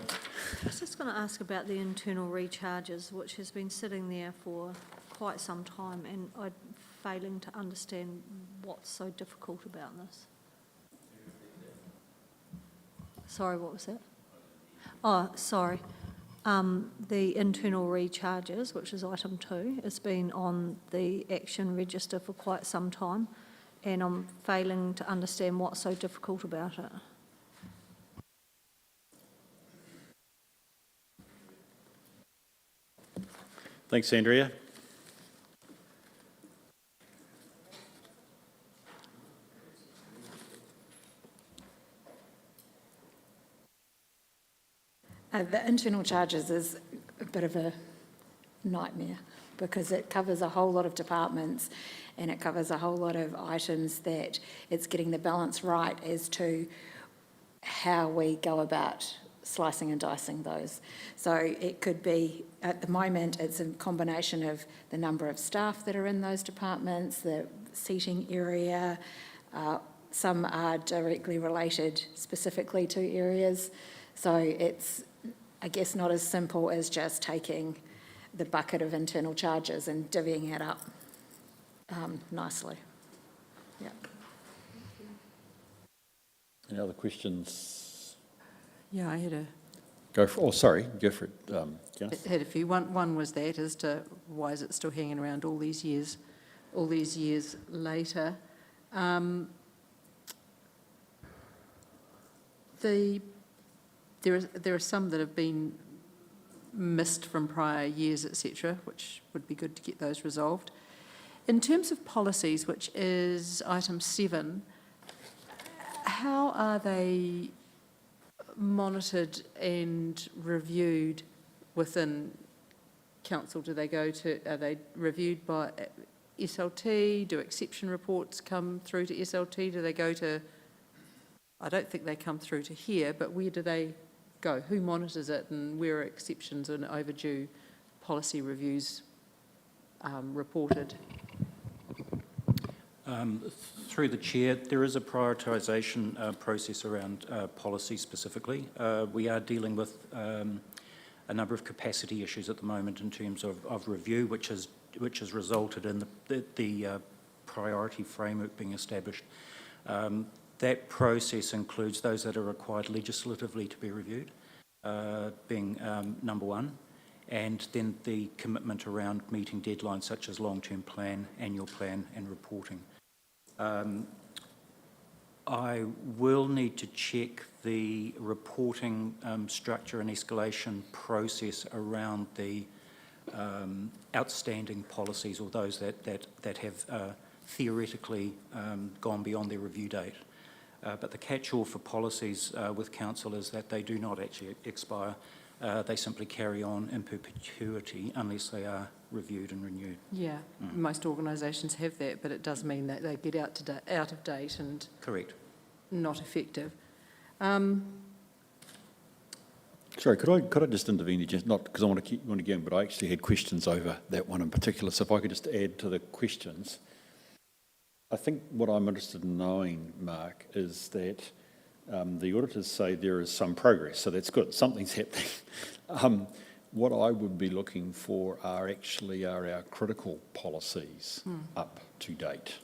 I was just going to ask about the internal recharges, which has been sitting there for quite some time, and I'm failing to understand what's so difficult about this. Sorry, what was that? Oh, sorry. The internal recharges, which is item 2, has been on the action register for quite some time, and I'm failing to understand what's so difficult about it. Thanks, Andrea. The internal charges is a bit of a nightmare because it covers a whole lot of departments and it covers a whole lot of items that it's getting the balance right as to how we go about slicing and dicing those. So it could be, at the moment, it's a combination of the number of staff that are in those departments, the seating area, some are directly related specifically to areas. So it's, I guess, not as simple as just taking the bucket of internal charges and divvying it up nicely. Yeah. Any other questions? Yeah, I had Go for it, Janice. had a few. One was that as to why is it still hanging around all these years all these years later. There are some that have been missed from prior years, etc., which would be good to get those resolved. In terms of policies, which is item 7, how are they monitored and reviewed within council? Are they reviewed by SLT? Do exception reports come through to SLT? Do they go to, I don't think they come through to here, but where do they go? Who monitors it, and where are exceptions and overdue policy reviews reported? Through the chair, there is a prioritisation process around policy specifically. We are dealing with a number of capacity issues at the moment in terms of review, which has resulted in the priority framework being established. That process includes those that are required legislatively to be reviewed, being number one, and then the commitment around meeting deadlines such as long-term plan, annual plan and reporting. I will need to check the reporting structure and escalation process around the outstanding policies, or those that have theoretically gone beyond their review date. But the catch-all for policies with council is that they do not actually expire. They simply carry on in perpetuity unless they are reviewed and renewed. Yeah, most organisations have that, but it does mean that they get out of date and Correct. not effective. Sorry, could I just intervene, just not because I want to keep you on again, but I actually had questions over that one in particular. So if I could just add to the questions. I think what I'm interested in knowing, Mark, is that the auditors say there is some progress, so that's good. Something's happening. What I would be looking for are our critical policies up to date.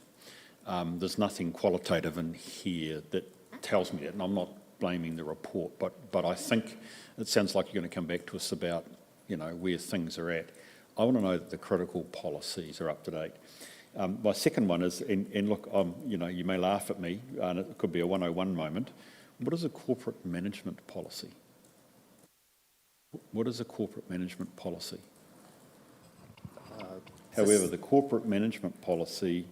There's nothing qualitative in here that tells me that, and I'm not blaming the report, but I think it sounds like you're going to come back to us about, where things are at. I want to know that the critical policies are up to date. My second one is, and look, you may laugh at me, and it could be a 101 moment. What is a corporate management policy? What is a corporate management policy? However, the corporate management policy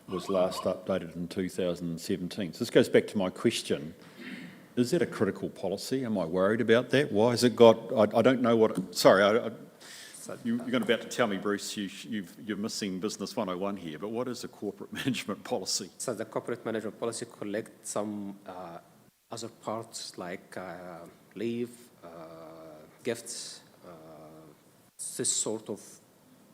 was last updated in 2017. So this goes back to my question. Is that a critical policy? Am I worried about that? Why has it got, I don't know what, sorry, you're about to tell me, Bruce, you're missing Business 101 here, but what is a corporate management policy? So the corporate management policy collects some other parts like leave, gifts, this sort of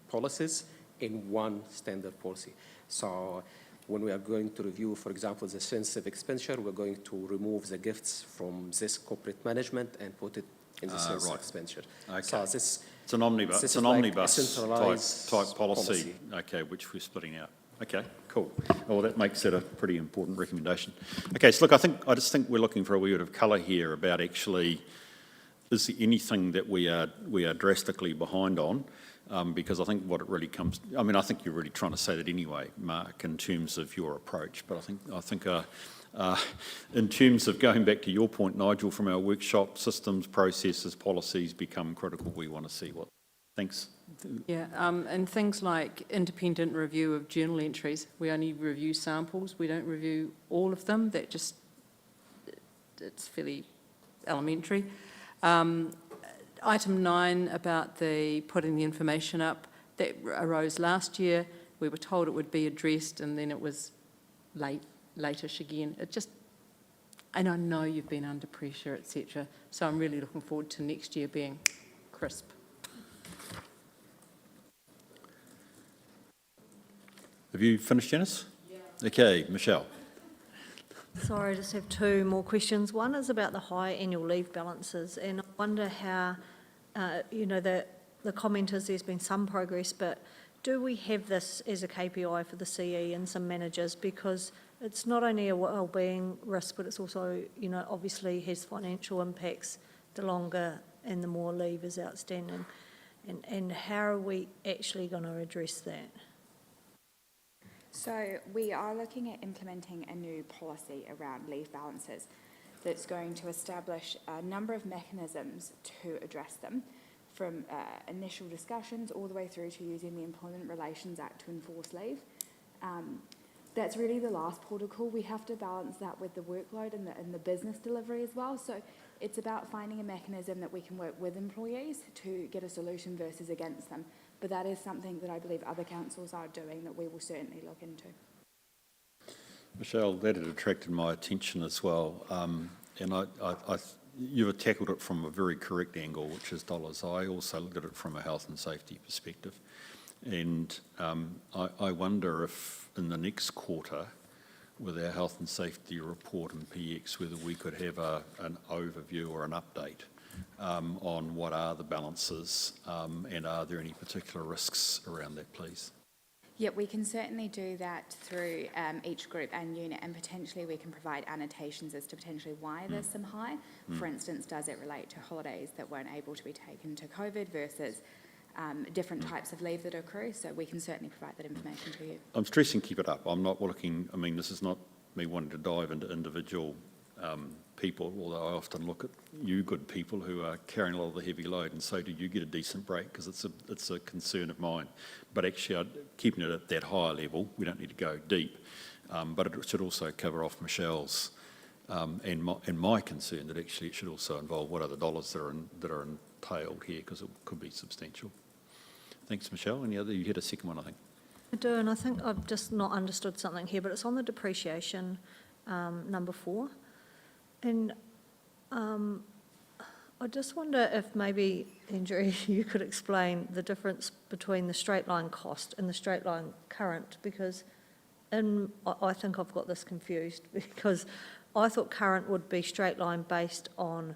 policies in one standard policy. So when we are going to review, for example, the sensitive expenditure, we're going to remove the gifts from this corporate management and put it in the sensitive expenditure. Okay. So it's an omnibus, type policy, okay, which we're splitting out. Okay, cool. Well, that makes it a pretty important recommendation. Okay, so look, I just think we're looking for a wee bit of colour here about actually, is there anything that we are drastically behind on? Because I think what it really comes, I think you're really trying to say that anyway, Mark, in terms of your approach. But I think in terms of going back to your point, Nigel, from our workshop, systems, processes, policies become critical. We want to see what. Thanks. Yeah, and things like independent review of journal entries. We only review samples. We don't review all of them. It's fairly elementary. Item 9 about the putting the information up, that arose last year. We were told it would be addressed, and then it was late-ish again. And I know you've been under pressure, etc. So I'm really looking forward to next year being crisp. Have you finished, Janice? Yeah. Okay, Michelle. Sorry, I just have 2 more questions. One is about the high annual leave balances, and I wonder how, the comment is there's been some progress, but do we have this as a KPI for the CE and some managers? Because it's not only a wellbeing risk, but it's also, obviously has financial impacts the longer and the more leave is outstanding. And how are we actually going to address that? So we are looking at implementing a new policy around leave balances that's going to establish a number of mechanisms to address them, from initial discussions all the way through to using the Employment Relations Act to enforce leave. That's really the last port of call. We have to balance that with the workload and the business delivery as well. So it's about finding a mechanism that we can work with employees to get a solution versus against them. But that is something that I believe other councils are doing that we will certainly look into. Michelle, that had attracted my attention as well. And you've tackled it from a very correct angle, which is dollars. I also looked at it from a health and safety perspective. And I wonder if in the next quarter, with our health and safety report and PX, whether we could have an overview or an update on what are the balances and are there any particular risks around that, please? Yeah, we can certainly do that through each group and unit, and potentially we can provide annotations as to potentially why there's some high. For instance, does it relate to holidays that weren't able to be taken to COVID versus different types of leave that accrue? So we can certainly provide that information to you. I'm stressing keep it up. I'm not looking, I mean, this is not me wanting to dive into individual people, although I often look at you good people who are carrying a lot of the heavy load and say, do you get a decent break? Because it's a concern of mine. But actually, keeping it at that higher level, we don't need to go deep, but it should also cover off Michelle's and my concern that actually it should also involve what are the dollars that are entailed here, because it could be substantial. Thanks, Michelle. Any other? You had a second one, I think. I do, and I think I've just not understood something here, but it's on the depreciation number 4. And I just wonder if maybe, Andrew, you could explain the difference between the straight line cost and the straight line current, because I think I've got this confused, because I thought current would be straight line based on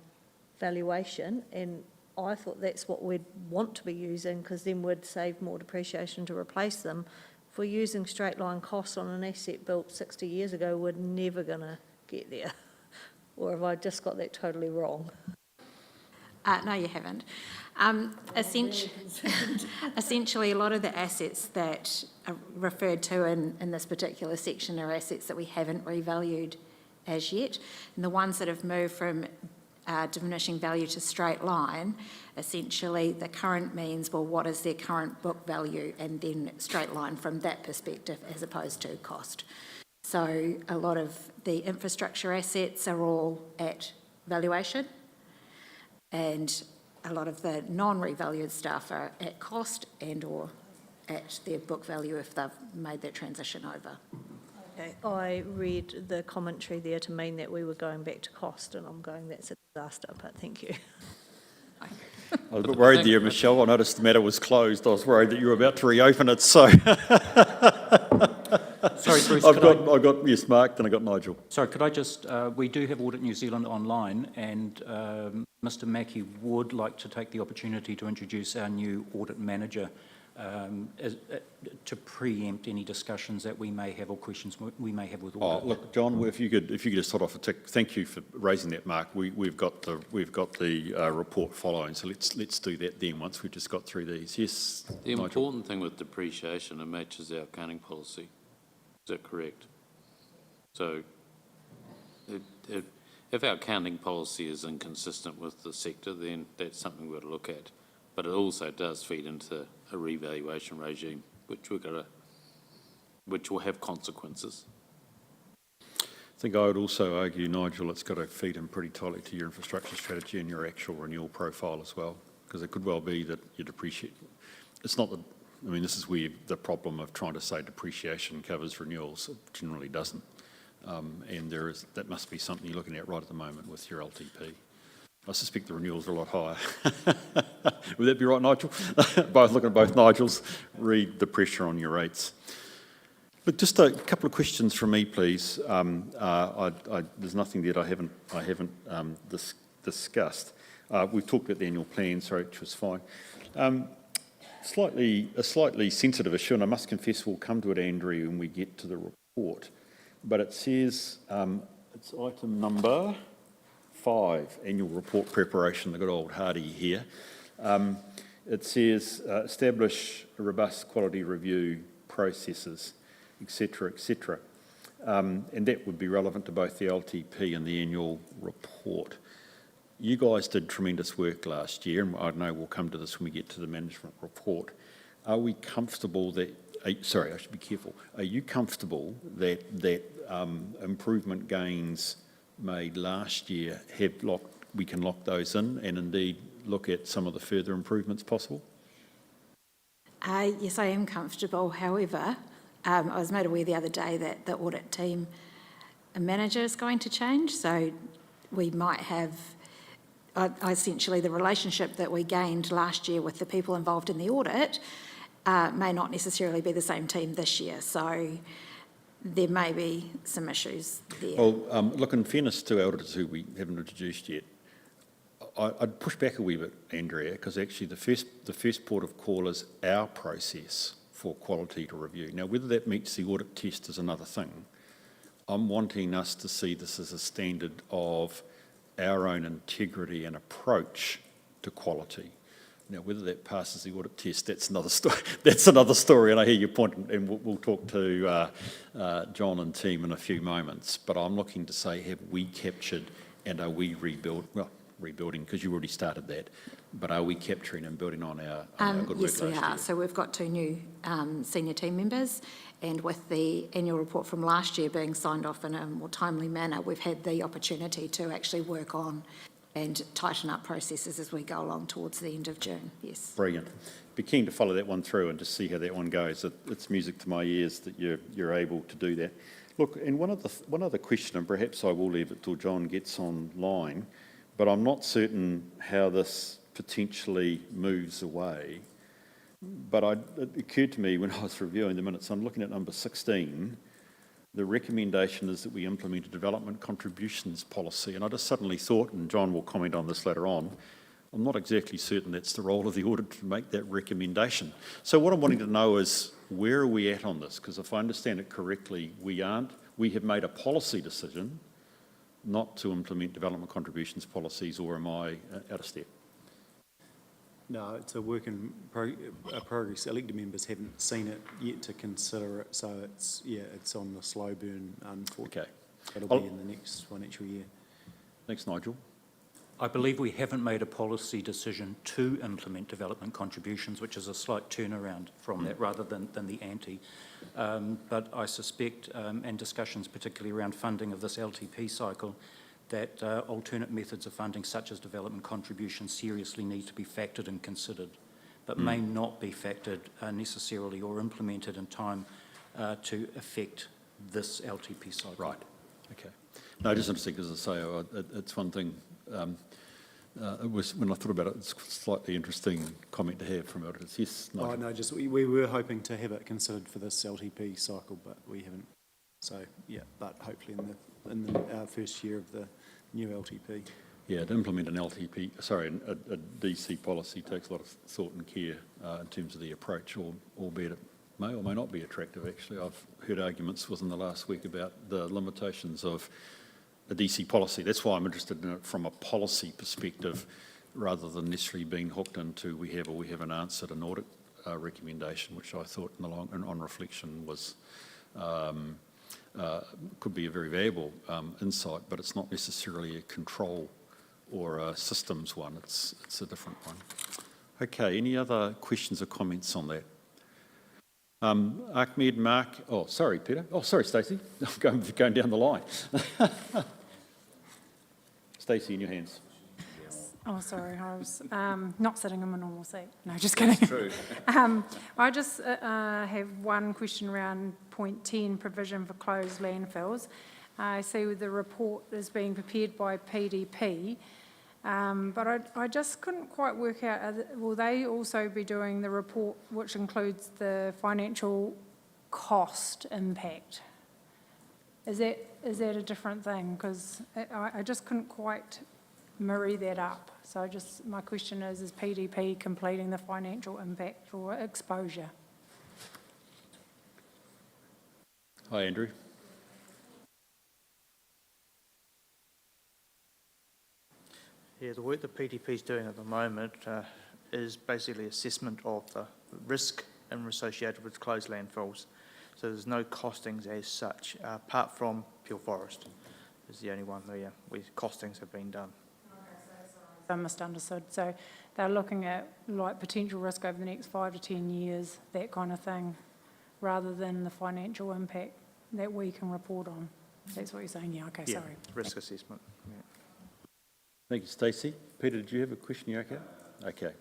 valuation, and I thought that's what we'd want to be using, because then we'd save more depreciation to replace them. If we're using straight line costs on an asset built 60 years ago, we're never going to get there. Or have I just got that totally wrong? No, you haven't. Essentially, a lot of the assets that are referred to in this particular section are assets that we haven't revalued as yet. And the ones that have moved from diminishing value to straight line, essentially the current means, well, what is their current book value, and then straight line from that perspective as opposed to cost. So a lot of the infrastructure assets are all at valuation, and a lot of the non-revalued stuff are at cost and or at their book value if they've made that transition over. Okay. I read the commentary there to mean that we were going back to cost, and I'm going, that's a disaster, but thank you. I was a bit worried there, Michelle. I noticed the matter was closed. I was worried that you were about to reopen it, so... Sorry, Bruce, I've got yes, Mark, then I got Nigel. Sorry, could I just, we do have Audit New Zealand online, and Mr Mackey would like to take the opportunity to introduce our new audit manager to preempt any discussions that we may have or questions we may have with audit. Oh, look, John, if you could just hold off a tick. Thank you for raising that, Mark. We've got the report following, so let's do that then once we've just got through these. Yes, The Nigel. important thing with depreciation, it matches our accounting policy. Is that correct? So if our accounting policy is inconsistent with the sector, then that's something we've got to look at. But it also does feed into a revaluation regime, which will have consequences. I think I would also argue, Nigel, it's got to feed in pretty tightly to your infrastructure strategy and your actual renewal profile as well, because it could well be that you depreciate. It's not the, I mean, this is where the problem of trying to say depreciation covers renewals. It generally doesn't. And that must be something you're looking at right at the moment with your LTP. I suspect the renewals are a lot higher. Would that be right, Nigel? Both looking at both Nigels, read the pressure on your rates. But just a couple of questions from me, please. There's nothing that I haven't discussed. We've talked about the annual plan, sorry, which was fine. A slightly sensitive issue, and I must confess we'll come to it, Andrew, when we get to the report. But it says it's item number 5, annual report preparation, the good old Hardy here. It says establish robust quality review processes. etc., etc. And that would be relevant to both the LTP and the annual report. You guys did tremendous work last year, and I know we'll come to this when we get to the management report. Are we comfortable that, sorry, I should be careful. Are you comfortable that improvement gains made last year we can lock those in and indeed look at some of the further improvements possible? Yes, I am comfortable. However, I was made aware the other day that the audit team manager is going to change, so we might have essentially the relationship that we gained last year with the people involved in the audit may not necessarily be the same team this year, so there may be some issues there. Well, look, in fairness to auditors who we haven't introduced yet, I'd push back a wee bit, Andrea, because actually the first port of call is our process for quality to review. Now, whether that meets the audit test is another thing. I'm wanting us to see this as a standard of our own integrity and approach to quality. Now, whether that passes the audit test, that's another story. That's another story, and I hear your point, and we'll talk to John and team in a few moments. But I'm looking to say, have we captured and are we rebuilding, because you already started that, but are we capturing and building on our good work yes, we last are. year? So we've got 2 new senior team members, and with the annual report from last year being signed off in a more timely manner, we've had the opportunity to actually work on and tighten up processes as we go along towards the end of June, yes. Brilliant. Be keen to follow that one through and just see how that one goes. It's music to my ears that you're able to do that. Look, and one other question, and perhaps I will leave it till John gets online, but I'm not certain how this potentially moves away. But it occurred to me when I was reviewing the minutes, I'm looking at number 16, the recommendation is that we implement a development contributions policy. And I just suddenly thought, and John will comment on this later on, I'm not exactly certain that's the role of the audit to make that recommendation. So what I'm wanting to know is, where are we at on this? Because if I understand it correctly, we have made a policy decision not to implement development contributions policies, or am I out of step? No, it's a work in progress. Elected members haven't seen it yet to consider it, so it's on the slow burn, unfortunately. Okay. It'll be in the next financial year. Thanks, Nigel. I believe we haven't made a policy decision to implement development contributions, which is a slight turnaround from that rather than the ante. But I suspect, and discussions particularly around funding of this LTP cycle, that alternate methods of funding such as development contributions seriously need to be factored and considered, but may not be factored necessarily or implemented in time to affect this LTP cycle. Right, okay. No, just interesting, because I say, it's one thing, it was, when I thought about it, it's a slightly interesting comment to have from auditors. Yes, Nigel? Oh, no, just we were hoping to have it considered for this LTP cycle, but we haven't. So, yeah, but hopefully in the first year of the new LTP. Yeah, to implement an LTP, a DC policy takes a lot of thought and care in terms of the approach, albeit it may or may not be attractive, actually. I've heard arguments within the last week about the limitations of a DC policy. That's why I'm interested in it from a policy perspective, rather than necessarily being hooked into we have or we haven't answered an audit recommendation, which I thought on reflection was could be a very valuable insight, but it's not necessarily a control or a systems one. It's a different one. Okay, any other questions or comments on that? Ahmed, Mark, oh, sorry, Peter. Oh, sorry, Stacey. I'm going down the line. Stacey, in your hands. Oh, sorry, I was not sitting in my normal seat. No, just kidding. That's true. I just have one question around point 10, provision for closed landfills. I see the report is being prepared by PDP, but I just couldn't quite work out, will they also be doing the report which includes the financial cost impact? Is that a different thing? Because I just couldn't quite marry that up. So my question is PDP completing the financial impact or exposure? Hi, Andrew. Yeah, the work that PDP is doing at the moment is basically assessment of the risk associated with closed landfills. So there's no costings as such, apart from Pure Forest is the only one where costings have been done. I misunderstood. So they're looking at like potential risk over the next 5 to 10 years, that kind of thing, rather than the financial impact that we can report on. That's what you're saying? Yeah, okay, Yeah, sorry. risk assessment. Yeah. Thank you, Stacey. Peter, did you have a question? You okay? Okay.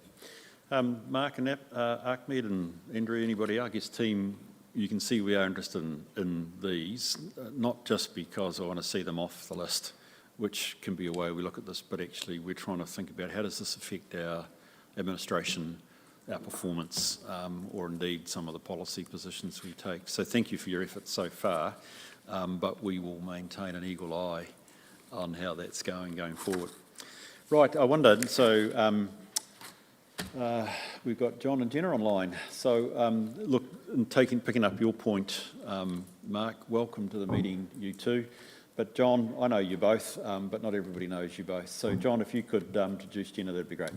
Mark and Ahmed and Andrew, anybody? I guess team, you can see we are interested in these, not just because I want to see them off the list, which can be a way we look at this, but actually we're trying to think about how does this affect our administration, our performance, or indeed some of the policy positions we take. So thank you for your efforts so far, but we will maintain an eagle eye on how that's going forward. Right, I wonder, so we've got John and Jenna online. So look, picking up your point, Mark, welcome to the meeting, you two. But John, I know you both, but not everybody knows you both. So John, if you could introduce Jenna, that'd be great.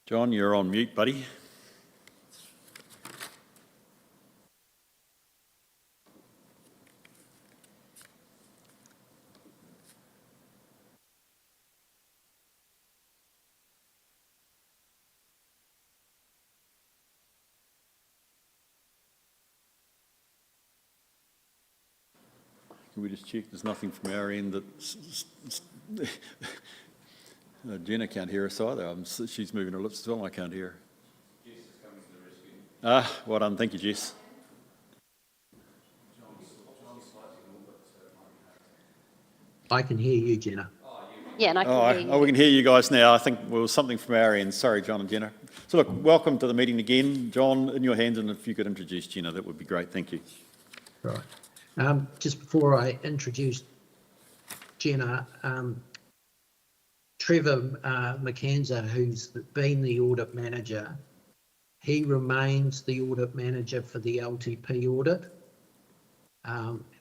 John, you're on mute, buddy. Can we just check there's nothing from our end that Jenna can't hear us either. She's moving her lips as well and I can't hear her. Jess is coming to the rescue. Well done. Thank you, Jess. I can hear you, Jenna. Yeah, and I can hear you. Oh, we can hear you guys now. I think there was something from our end. Sorry, John and Jenna. So look, welcome to the meeting again. John, in your hands, and if you could introduce Jenna, that would be great. Thank you. Right. Just before I introduce Jenna, Trevor McKenzie, who's been the audit manager, he remains the audit manager for the LTP audit,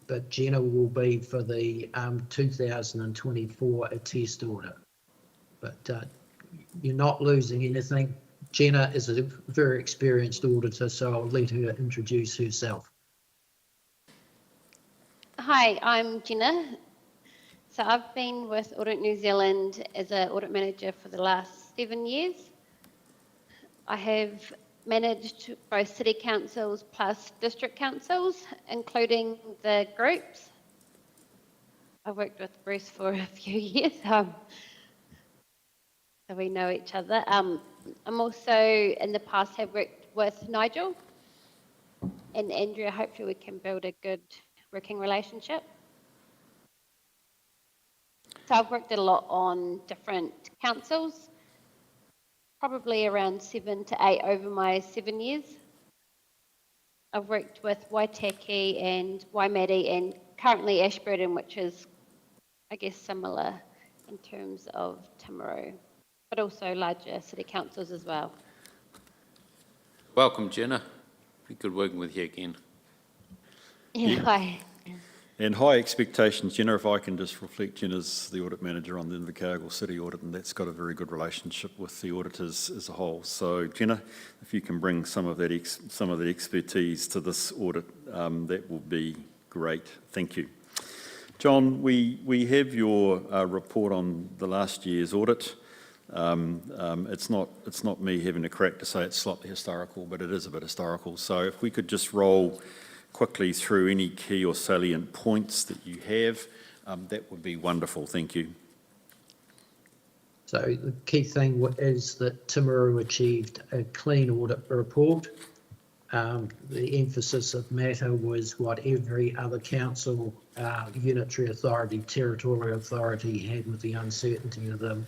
but Jenna will be for the 2024 attest audit. But you're not losing anything. Jenna is a very experienced auditor, so I'll let her introduce herself. Hi, I'm Jenna. So I've been with Audit New Zealand as an audit manager for the last 7 years. I have managed both city councils plus district councils, including the groups. I've worked with Bruce for a few years, so we know each other. I'm also, in the past, have worked with Nigel and Andrea. Hopefully we can build a good working relationship. So I've worked a lot on different councils, probably around 7 to 8 over my 7 years. I've worked with Waitaki and Waimate and currently Ashburton, which is, I guess, similar in terms of Timaru, but also larger city councils as well. Welcome, Jenna. Be good working with you again. Yeah, hi. And high expectations, Jenna, if I can just reflect, Jenna's the audit manager on the Invercargill City Audit, and that's got a very good relationship with the auditors as a whole. So, Jenna, if you can bring some of that expertise to this audit, that will be great. Thank you. John, we have your report on the last year's audit. It's not me having a crack to say it's slightly historical, but it is a bit historical. So if we could just roll quickly through any key or salient points that you have, that would be wonderful. Thank you. So the key thing is that Timaru achieved a clean audit report. The emphasis of matter was what every other council, unitary authority, territorial authority had with the uncertainty of the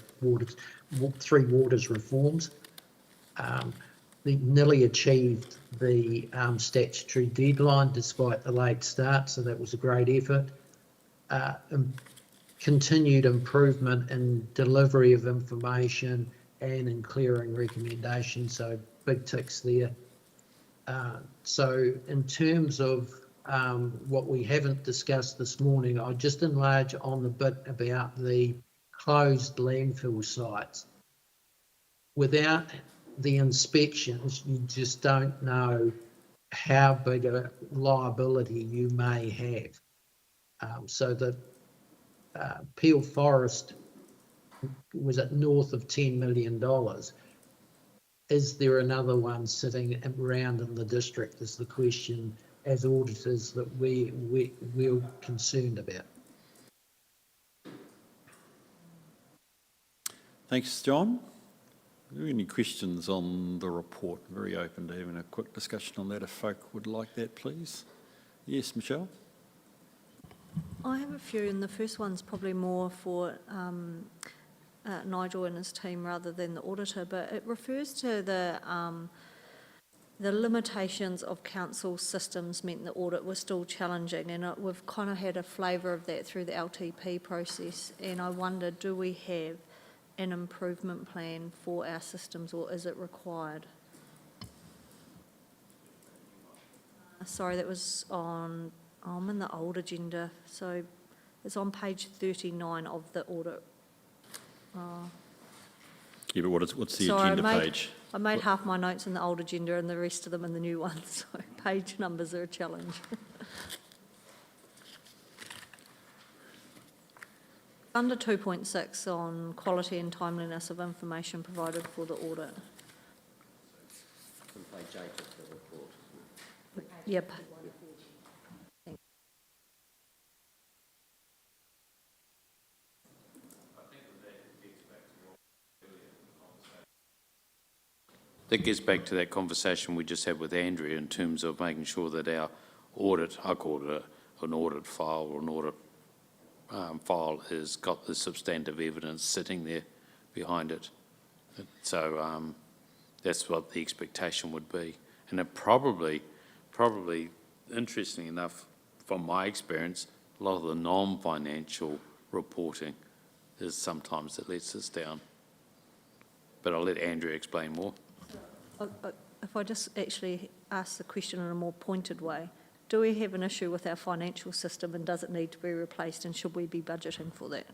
three waters reforms. They nearly achieved the statutory deadline despite the late start, so that was a great effort. Continued improvement in delivery of information and in clearing recommendations, so big ticks there. So in terms of what we haven't discussed this morning, I'll just enlarge on the bit about the closed landfill sites. Without the inspections, you just don't know how big a liability you may have. So the Peel Forest was at north of $10 million. Is there another one sitting around in the district is the question as auditors that we're concerned about. Thanks, John. Are there any questions on the report? Very open to having a quick discussion on that if folk would like that, please. Yes, Michelle? I have a few, and the first one's probably more for Nigel and his team rather than the auditor, but it refers to the limitations of council systems meant the audit was still challenging, and we've kind of had a flavour of that through the LTP process, and I wonder, do we have an improvement plan for our systems, or is it required? Sorry, that was on, I'm in the old agenda, so it's on page 39 of the audit. Yeah, but what's the Sorry, agenda page? I made half my notes in the old agenda and the rest of them in the new one, so page numbers are a challenge. Under 2.6 on quality and timeliness of information provided for the audit. From page 8 of the report. Yep. That gets back to that conversation we just had with Andrea in terms of making sure that our audit, I call it an audit file or an audit file, has got the substantive evidence sitting there behind it. So that's what the expectation would be. And it probably, interesting enough, from my experience, a lot of the non-financial reporting is sometimes that lets us down. But I'll let Andrea explain more. If I just actually ask the question in a more pointed way, do we have an issue with our financial system and does it need to be replaced, and should we be budgeting for that?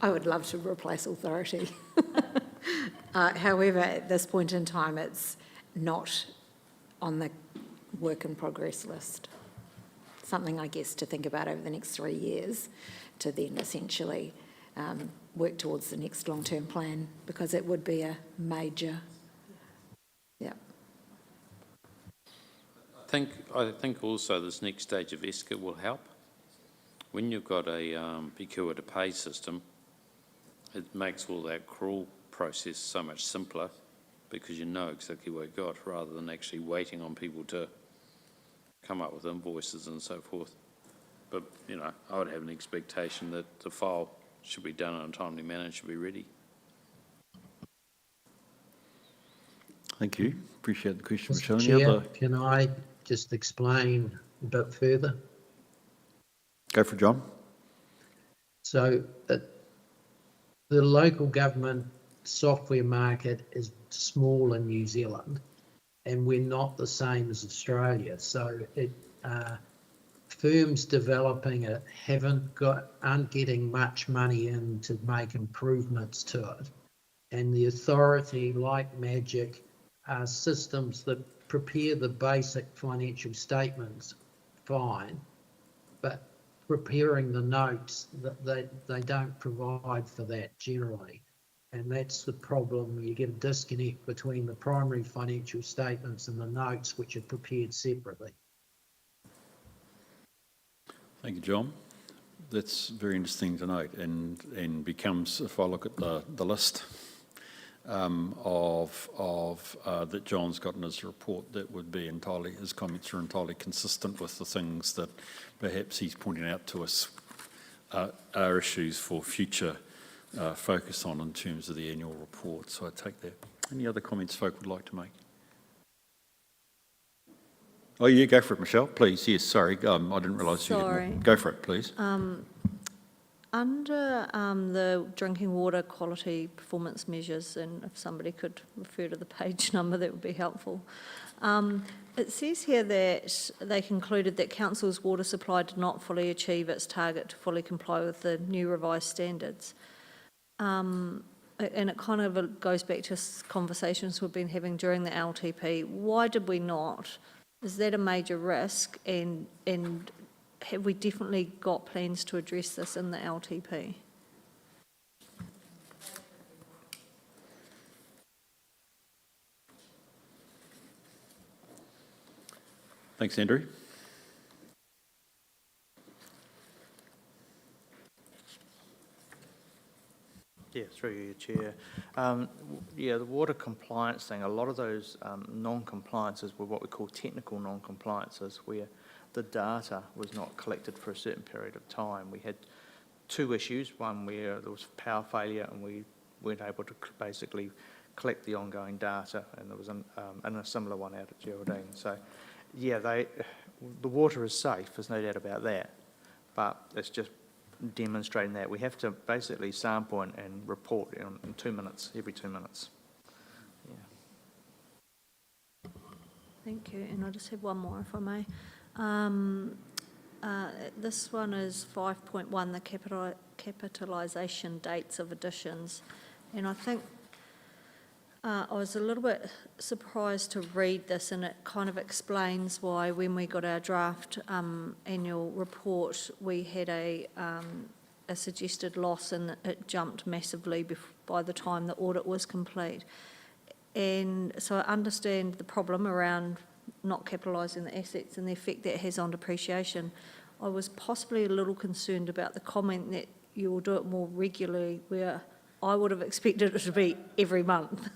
I would love to replace authority. However, at this point in time, it's not on the work in progress list. Something, I guess, to think about over the next 3 years to then essentially work towards the next long-term plan, because it would be a major, yeah. I think also this next stage of ESCA will help. When you've got a procure to pay system, it makes all that crawl process so much simpler because you know exactly what you got rather than actually waiting on people to come up with invoices and so forth. But, you know, I would have an expectation that the file should be done in a timely manner and should be ready. Thank you. Appreciate the question, Michelle. Mr. Chair, can I just explain a bit further? Go for it, John. So the local government software market is small in New Zealand, and we're not the same as Australia. So firms developing it aren't getting much money in to make improvements to it. And the authority, like Magic, are systems that prepare the basic financial statements fine, but preparing the notes, they don't provide for that generally. And that's the problem. You get a disconnect between the primary financial statements and the notes, which are prepared separately. Thank you, John. That's very interesting to note, and becomes, if I look at the list that John's got in his report, that would be entirely, his comments are entirely consistent with the things that perhaps he's pointing out to us are issues for future focus on in terms of the annual report. So I take that. Any other comments folk would like to make? Oh, yeah, go for it, Michelle, please. Yes, sorry, I didn't realise you didn't. Go for it, please. Under the drinking water quality performance measures, and if somebody could refer to the page number, that would be helpful. It says here that they concluded that council's water supply did not fully achieve its target to fully comply with the new revised standards. and it kind of goes back to conversations we've been having during the LTP, why did we not? Is that a major risk, and have we definitely got plans to address this in the LTP? Thanks, Andrew. Yeah, through you, Chair. Yeah, the water compliance thing, a lot of those non-compliances were what we call technical non-compliances, where the data was not collected for a certain period of time. We had two issues, one where there was power failure and we weren't able to basically collect the ongoing data, and there was and a similar one out at Geraldine. So, yeah, the water is safe, there's no doubt about that, but it's just demonstrating that. We have to basically sample and report in 2 minutes, every 2 minutes. Yeah. Thank you, and I just have one more if I may. This one is 5.1, the capitalisation dates of additions, and I think I was a little bit surprised to read this, and it kind of explains why when we got our draft annual report, we had a suggested loss, and it jumped massively by the time the audit was complete. And so I understand the problem around not capitalising the assets and the effect that has on depreciation. I was possibly a little concerned about the comment that you will do it more regularly, where I would have expected it to be every month.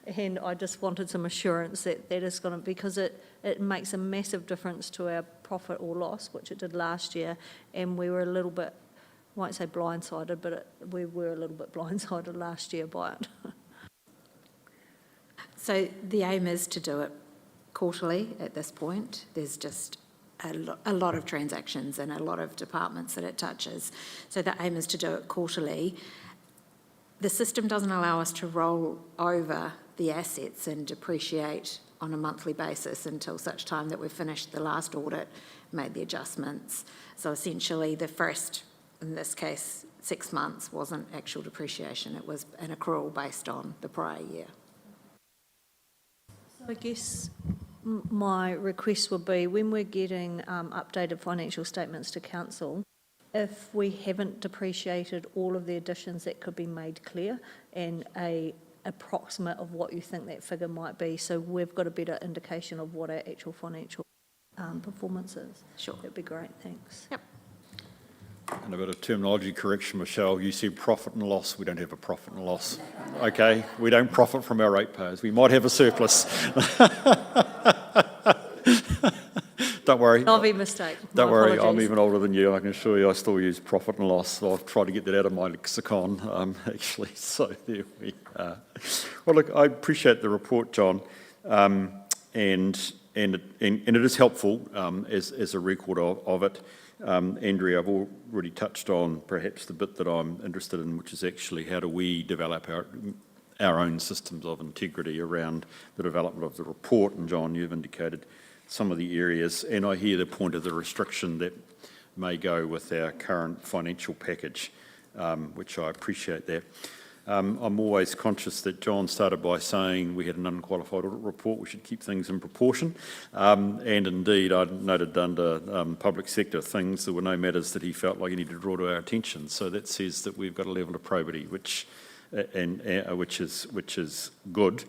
And I just wanted some assurance that that is going to, because it makes a massive difference to our profit or loss, which it did last year, and we were a little bit, I won't say blindsided, but we were a little bit blindsided last year by it. So the aim is to do it quarterly at this point. There's just a lot of transactions and a lot of departments that it touches. So the aim is to do it quarterly. The system doesn't allow us to roll over the assets and depreciate on a monthly basis until such time that we've finished the last audit, made the adjustments. So essentially the first, in this case, 6 months wasn't actual depreciation. It was an accrual based on the prior year. So I guess my request would be, when we're getting updated financial statements to council, if we haven't depreciated all of the additions, that could be made clear, and a approximate of what you think that figure might be, so we've got a better indication of what our actual financial performance is. Sure. That'd be great, thanks. Yep. And a bit of terminology correction, Michelle. You said profit and loss. We don't have a profit and loss. Okay, we don't profit from our ratepayers. We might have a surplus. Don't worry. Lovely mistake. Don't worry, I'm even older than you. I can assure you I still use profit and loss. So I've tried to get that out of my lexicon, actually. So there we are. Well, look, I appreciate the report, John, and it is helpful as a record of it. Andrea, I've already touched on perhaps the bit that I'm interested in, which is actually how do we develop our own systems of integrity around the development of the report. And John, you've indicated some of the areas, and I hear the point of the restriction that may go with our current financial package, which I appreciate that. I'm always conscious that John started by saying we had an unqualified audit report, we should keep things in proportion, and indeed I noted under public sector things, there were no matters that he felt like he needed to draw to our attention, so that says that we've got a level of probity which is good.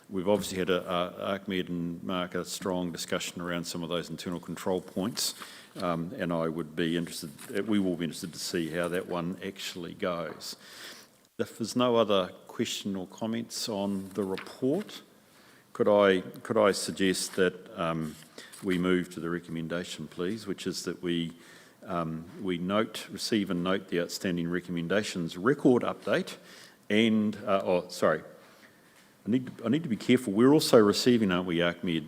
We've obviously had Ahmed and Mark a strong discussion around some of those internal control points, and I would be interested, we will be interested to see how that one actually goes. If there's no other question or comments on the report, could I suggest that we move to the recommendation, please, which is that we receive and note the outstanding recommendations record update, and I need to be careful. We're also receiving, aren't we, Ahmed,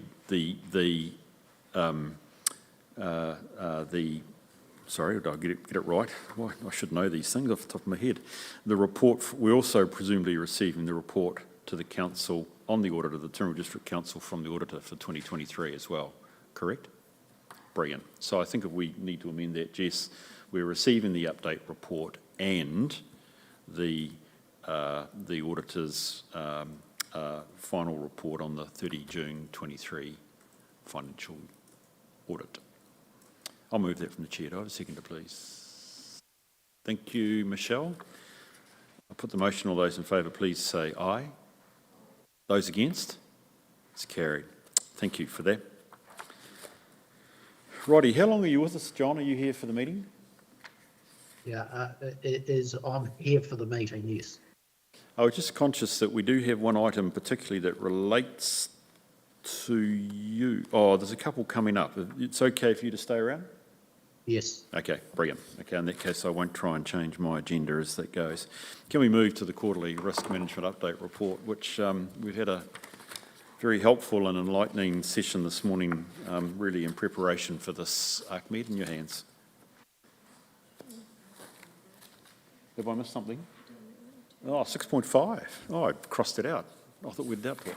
sorry, did I get it right? Well, I should know these things off the top of my head. The report, we're also presumably receiving the report to the council on the audit of the Timaru District Council from the auditor for 2023 as well, correct? Brilliant. So I think if we need to amend that, Jess, we're receiving the update report and the the auditor's final report on the 30 June 23 financial audit. I'll move that from the chair. Do I have a seconder, please? Thank you, Michelle. I'll put the motion. All those in favour, please say aye. Those against? It's carried. Thank you for that. Righty, how long are you with us, John? Are you here for the meeting? Yeah, I'm here for the meeting, yes. I was just conscious that we do have one item particularly that relates to you. Oh, there's a couple coming up. It's okay for you to stay around? Yes. Okay, brilliant. Okay, in that case, I won't try and change my agenda as that goes. Can we move to the quarterly risk management update report, which we've had a very helpful and enlightening session this morning, really in preparation for this. Ahmed, in your hands. Have I missed something? Oh, 6.5. Oh, I crossed it out. I thought we'd that put.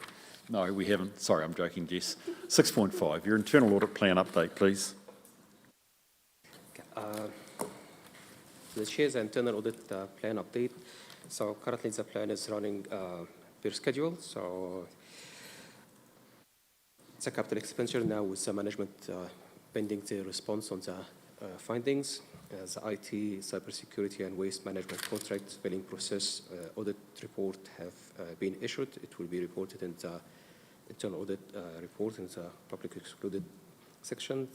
No, we haven't. Sorry, I'm joking, Jess. 6.5, your internal audit plan update, please. The chair's internal audit plan update. So currently the plan is running per schedule. So it's a capital expenditure now with the management pending the response on the findings. The IT, cybersecurity and waste management contract billing process audit report have been issued. It will be reported in the internal audit report in the public excluded section.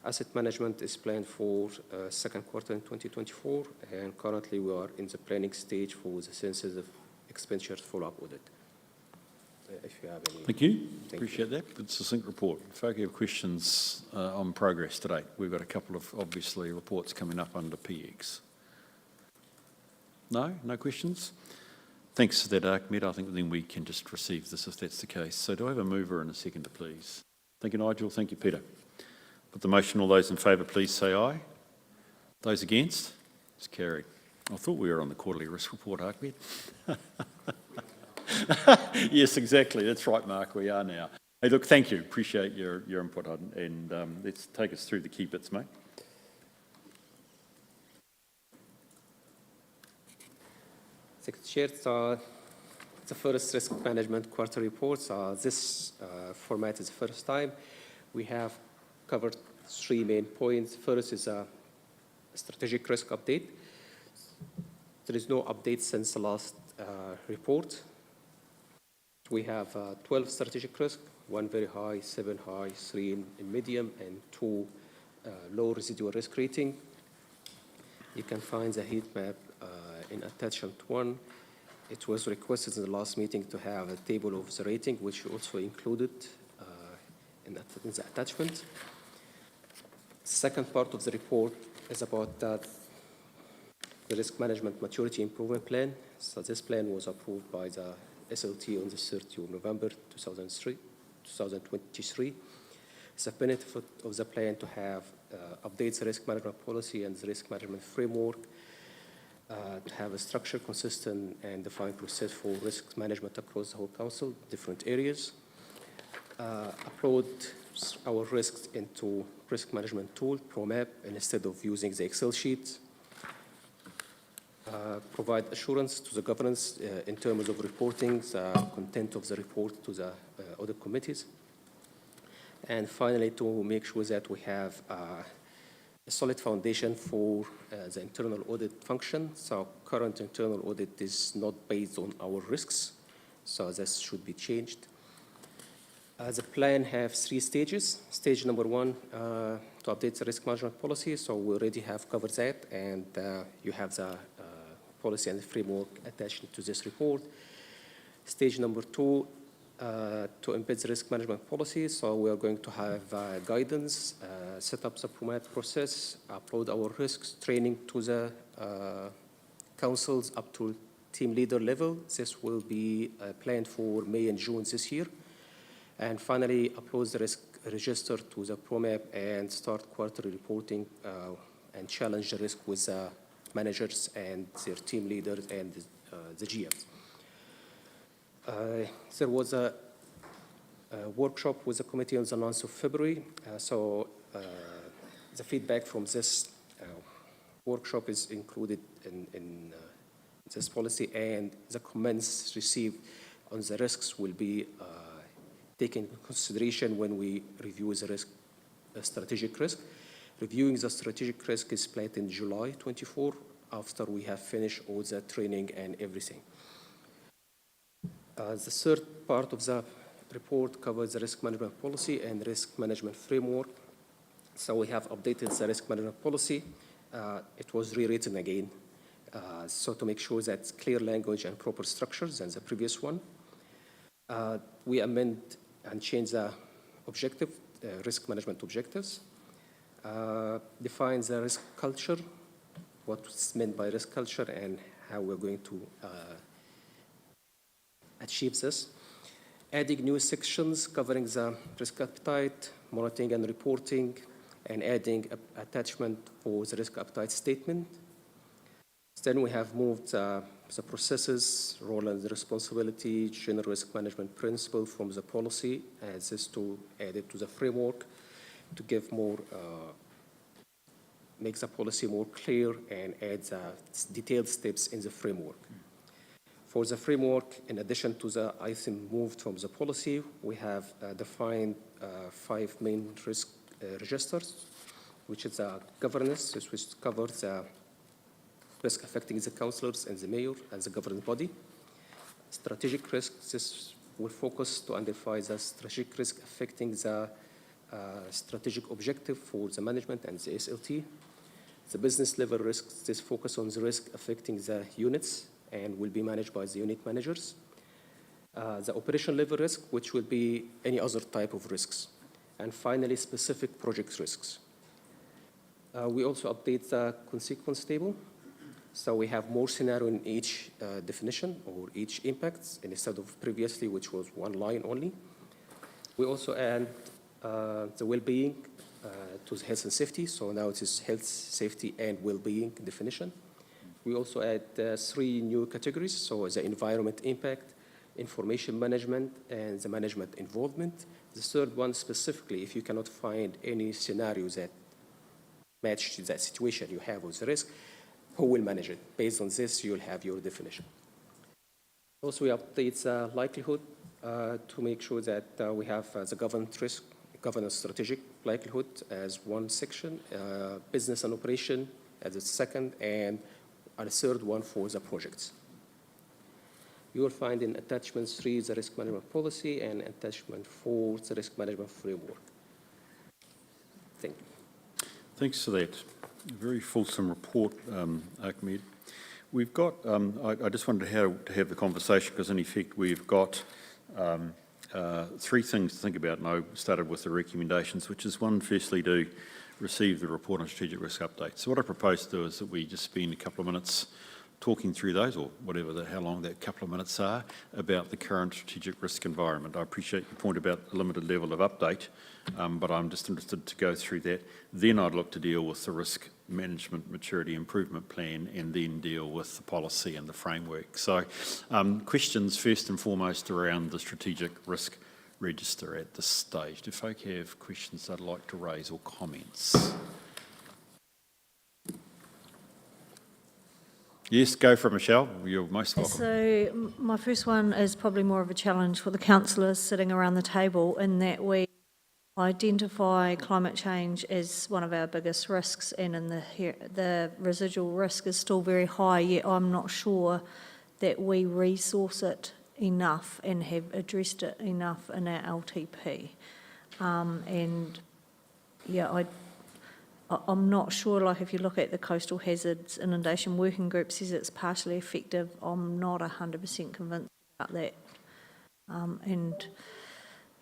Asset management is planned for second quarter in 2024, and currently we are in the planning stage for the sensitive expenditure follow-up audit. If you have any. Thank you. Appreciate that. Good succinct report. If you have questions on progress today, we've got a couple of obviously reports coming up under PX. No? No questions? Thanks for that, Ahmed. I think then we can just receive this if that's the case. So do I have a mover and a seconder, please? Thank you, Nigel. Thank you, Peter. Put the motion. All those in favour, please say aye. Those against? It's carried. I thought we were on the quarterly risk report, Ahmed. Yes, exactly. That's right, Mark. We are now. Hey, look, thank you. Appreciate your input on, and let's take us through the key bits, mate. Chair, the first risk management quarter report. This format is the first time. We have covered three main points. First is a strategic risk update. There is no update since the last report. We have 12 strategic risks, 1 very high, 7 high, 3 in medium, and 2 low residual risk rating. You can find the heat map in attachment 1. It was requested in the last meeting to have a table of the rating, which we also included in the attachment. Second part of the report is about the risk management maturity improvement plan. So this plan was approved by the SLT on the 30th of November 2023. It's a benefit of the plan to have updates the risk management policy and the risk management framework, to have a structure consistent and defined process for risk management across the whole council, different areas. Upload our risks into risk management tool, ProMap, and instead of using the Excel sheets. Provide assurance to the governance in terms of reporting the content of the report to the audit committees. And finally, to make sure that we have a solid foundation for the internal audit function. So current internal audit is not based on our risks, so this should be changed. The plan has 3 stages. Stage number 1, to update the risk management policy. So we already have covered that, and you have the policy and the framework attached to this report. Stage number 2, to embed the risk management policy. So we are going to have guidance, set up the ProMap process, upload our risks, training to the councils up to team leader level. This will be planned for May and June this year. And finally, upload the risk register to the ProMap and start quarterly reporting and challenge the risk with the managers and their team leaders and the GMs. There was a workshop with the committee on the 9th of February. The feedback from this workshop is included in this policy, and the comments received on the risks will be taken into consideration when we review the risk, strategic risk. Reviewing the strategic risk is planned in July 24, after we have finished all the training and everything. The third part of the report covers the risk management policy and risk management framework. So we have updated the risk management policy. It was rewritten again, so to make sure that it's clear language and proper structures than the previous one. We amend and change the objective, risk management objectives, define the risk culture, what's meant by risk culture and how we're going to achieve this. Adding new sections covering the risk appetite, monitoring and reporting, and adding an attachment for the risk appetite statement. Then we have moved the processes, role and responsibility, general risk management principle from the policy as is to add it to the framework to give more, make the policy more clear and add the detailed steps in the framework. For the framework, in addition to the item moved from the policy, we have defined 5 main risk registers, which is governance, which covers the risk affecting the councillors and the mayor and the governing body. Strategic risks, this will focus to identify the strategic risk affecting the strategic objective for the management and the SLT. The business level risks, this focus on the risk affecting the units and will be managed by the unit managers. The operation level risk, which will be any other type of risks. And finally, specific project risks. We also update the consequence table. So we have more scenario in each definition or each impact instead of previously, which was one line only. We also add the well-being to the health and safety. So now it is health, safety, and well-being definition. We also add 3 new categories. So the environment impact, information management, and the management involvement. The third one specifically, if you cannot find any scenarios that match that situation you have with the risk, who will manage it? Based on this, you'll have your definition. Also, we update the likelihood to make sure that we have the governance strategic likelihood as one section, business and operation as a second, and a third one for the projects. You will find in attachment 3 the risk management policy and attachment 4 the risk management framework. Thank you. Thanks for that. Very fulsome report, Ahmed. We've got, I just wanted to have the conversation because in effect we've got 3 things to think about, and I started with the recommendations, which is one, firstly, to receive the report on strategic risk update. So what I propose to do is that we just spend a couple of minutes talking through those, or whatever, how long that couple of minutes are, about the current strategic risk environment. I appreciate your point about the limited level of update, but I'm just interested to go through that. Then I'd look to deal with the risk management maturity improvement plan and then deal with the policy and the framework. So questions first and foremost around the strategic risk register at this stage. Do folk have questions they'd like to raise or comments? Yes, go for it, Michelle. You're most welcome. So my first one is probably more of a challenge for the councillors sitting around the table in that we identify climate change as one of our biggest risks, and in the residual risk is still very high, yet I'm not sure that we resource it enough and have addressed it enough in our LTP. And yeah, I'm not sure, like if you look at the Coastal Hazards Inundation Working Group says it's partially effective, I'm not 100% convinced about that. And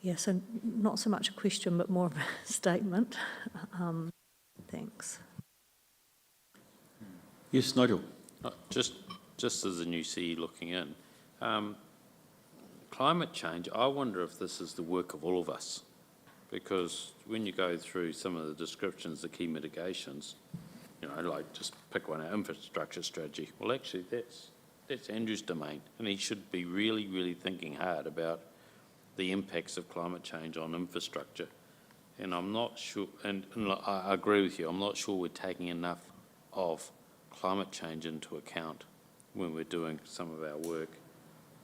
yeah, so not so much a question, but more of a statement. Thanks. Yes, Nigel. Just as a new CE looking in, climate change, I wonder if this is the work of all of us. Because when you go through some of the descriptions, the key mitigations, you know, like just pick one, our infrastructure strategy. Well, actually, that's Andrew's domain, and he should be really, really thinking hard about the impacts of climate change on infrastructure. And I'm not sure, and I agree with you, I'm not sure we're taking enough of climate change into account when we're doing some of our work.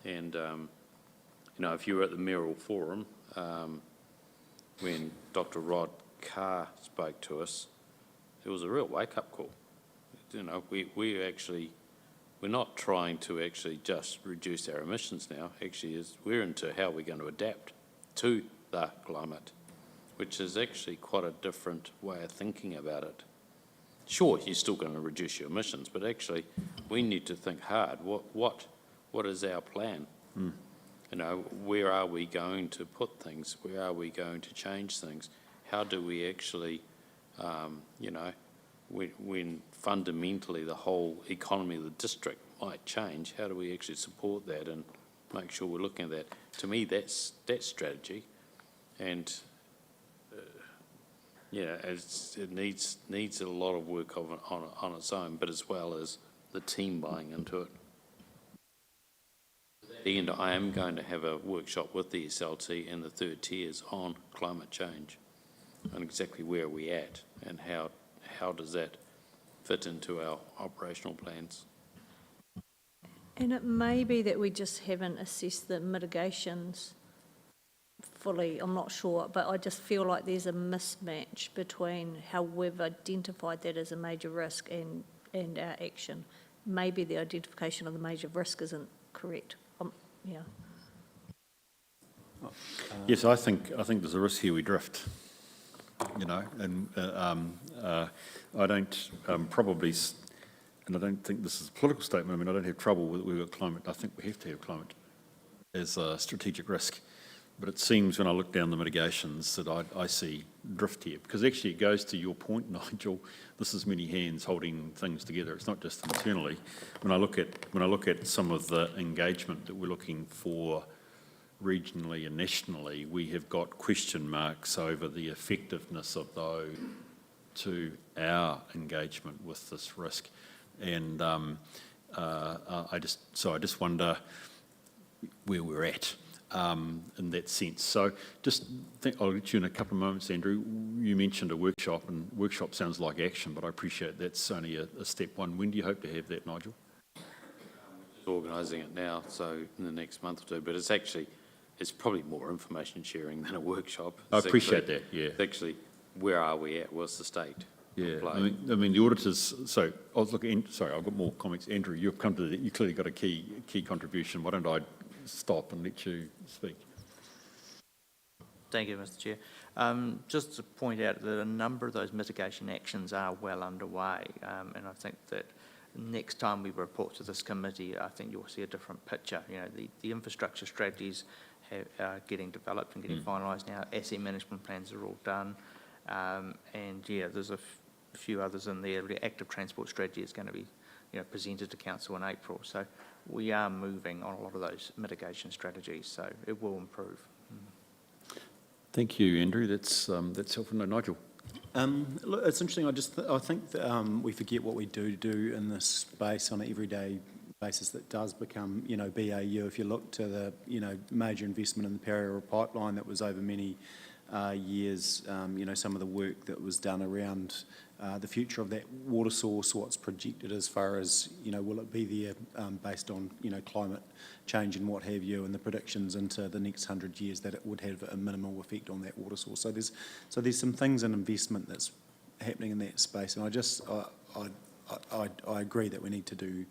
And, you know, if you were at the mayoral forum, when Dr. Rod Carr spoke to us, it was a real wake-up call. You know, we're not trying to actually just reduce our emissions now. Actually, we're into how we're going to adapt to the climate, which is actually quite a different way of thinking about it. Sure, you're still going to reduce your emissions, but actually, we need to think hard. What is our plan? You know, where are we going to put things? Where are we going to change things? How do we actually, you know, when fundamentally the whole economy of the district might change, how do we actually support that and make sure we're looking at that? To me, that's strategy, and yeah, it needs a lot of work on its own, but as well as the team buying into it. And I am going to have a workshop with the SLT and the third tiers on climate change and exactly where are we at and how does that fit into our operational plans. And it may be that we just haven't assessed the mitigations fully, I'm not sure, but I just feel like there's a mismatch between how we've identified that as a major risk and our action. Maybe the identification of the major risk isn't correct. Yeah. Yes, I think there's a risk here we drift, you know, and I don't probably, and I don't think this is a political statement, I mean, I don't have trouble with we've got climate, I think we have to have climate as a strategic risk, but it seems when I look down the mitigations that I see drift here, because actually it goes to your point, Nigel, this is many hands holding things together, it's not just internally. When I look at some of the engagement that we're looking for regionally and nationally, we have got question marks over the effectiveness of those to our engagement with this risk. And I just wonder where we're at in that sense. So I'll let you in a couple of moments, Andrew. You mentioned a workshop, and workshop sounds like action, but I appreciate that's only a step one. When do you hope to have that, Nigel? Organising it now, so in the next month or two, but it's probably more information sharing than a workshop. I appreciate that, yeah. It's actually, where are we at? What's the state? Yeah, I mean the auditors, so I was looking, sorry, I've got more comments. Andrew, you've come to you clearly got a key contribution. Why don't I stop and let you speak? Thank you, Mr. Chair. Just to point out that a number of those mitigation actions are well underway, and I think that next time we report to this committee, I think you'll see a different picture. You know, the infrastructure strategies are getting developed and getting finalised now. Asset management plans are all done, and yeah, there's a few others in there. The active transport strategy is going to be, you know, presented to council in April. So we are moving on a lot of those mitigation strategies. So it will improve. Thank you, Andrew. That's helpful. No, Nigel. Look, it's interesting. I think that, we forget what we do in this space on an everyday basis that does become, you know, BAU. If you look to the, you know, major investment in the Parramatta pipeline that was over many years, you know, some of the work that was done around the future of that water source, what's projected as far as, you know, will it be there based on, you know, climate change and what have you, and the predictions into the next 100 years that it would have a minimal effect on that water source. So there's some things in investment that's happening in that space, and I agree that we need to do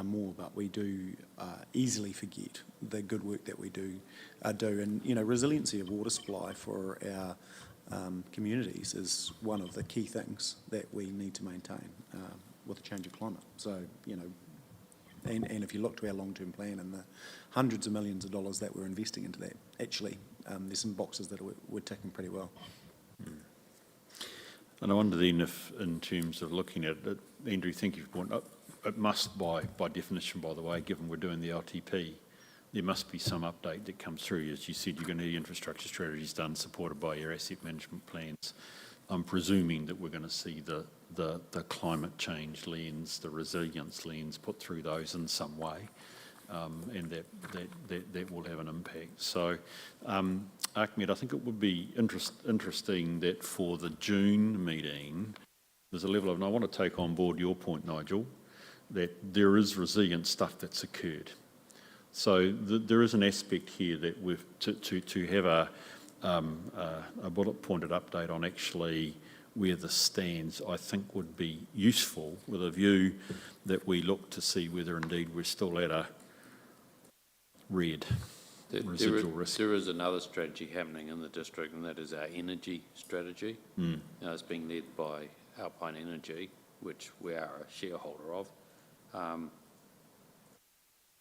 more, but we do easily forget the good work that we do, and you know, resiliency of water supply for our communities is one of the key things that we need to maintain with the change of climate. So, you know, and if you look to our long-term plan and the hundreds of millions of dollars that we're investing into that, actually, there's some boxes that we're ticking pretty well. And I wonder then if, in terms of looking at it, Andrew, thank you for pointing up. It must, by definition, by the way, given we're doing the LTP, there must be some update that comes through. As you said, you're going to need infrastructure strategies done, supported by your asset management plans. I'm presuming that we're going to see the climate change lens, the resilience lens, put through those in some way, and that will have an impact. So, Ahmed, I think it would be interesting that for the June meeting, there's a level of, and I want to take on board your point, Nigel, that there is resilient stuff that's occurred. So there is an aspect here that we've to have a bullet pointed update on actually where this stands, I think would be useful with a view that we look to see whether indeed we're still at a red residual risk. There is another strategy happening in the district, and that is our energy strategy. Now, it's being led by Alpine Energy, which we are a shareholder of.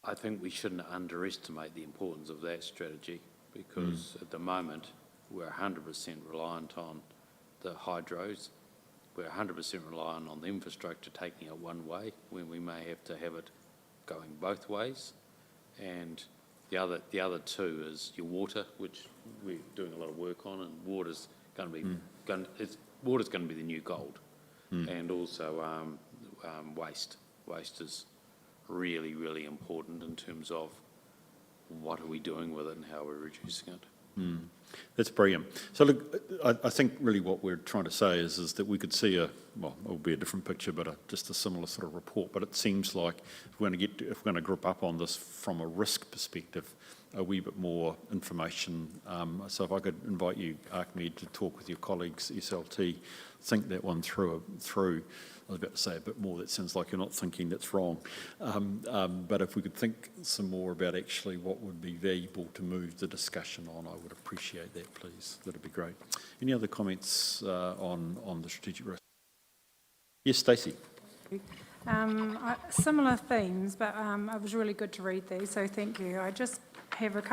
I think we shouldn't underestimate the importance of that strategy, because at the moment we're 100% reliant on the hydros. We're 100% reliant on the infrastructure taking it one way when we may have to have it going both ways. And the other two is your water, which we're doing a lot of work on, and water's going to be water's going to be the new gold, and also waste. Waste is really, really important in terms of what are we doing with it and how we're reducing it. That's brilliant. So look, I think really what we're trying to say is that we could see well, it will be a different picture, but just a similar sort of report. But it seems like if we're going to group up on this from a risk perspective, a wee bit more information. So if I could invite you, Ahmed, to talk with your colleagues, SLT, think that one through. I was about to say a bit more, that sounds like you're not thinking that's wrong. But if we could think some more about actually what would be valuable to move the discussion on, I would appreciate that, please. That'd be great. Any other comments on the strategic risk? Yes, Stacey. Similar themes, but it was really good to read these, so thank you. I just have a couple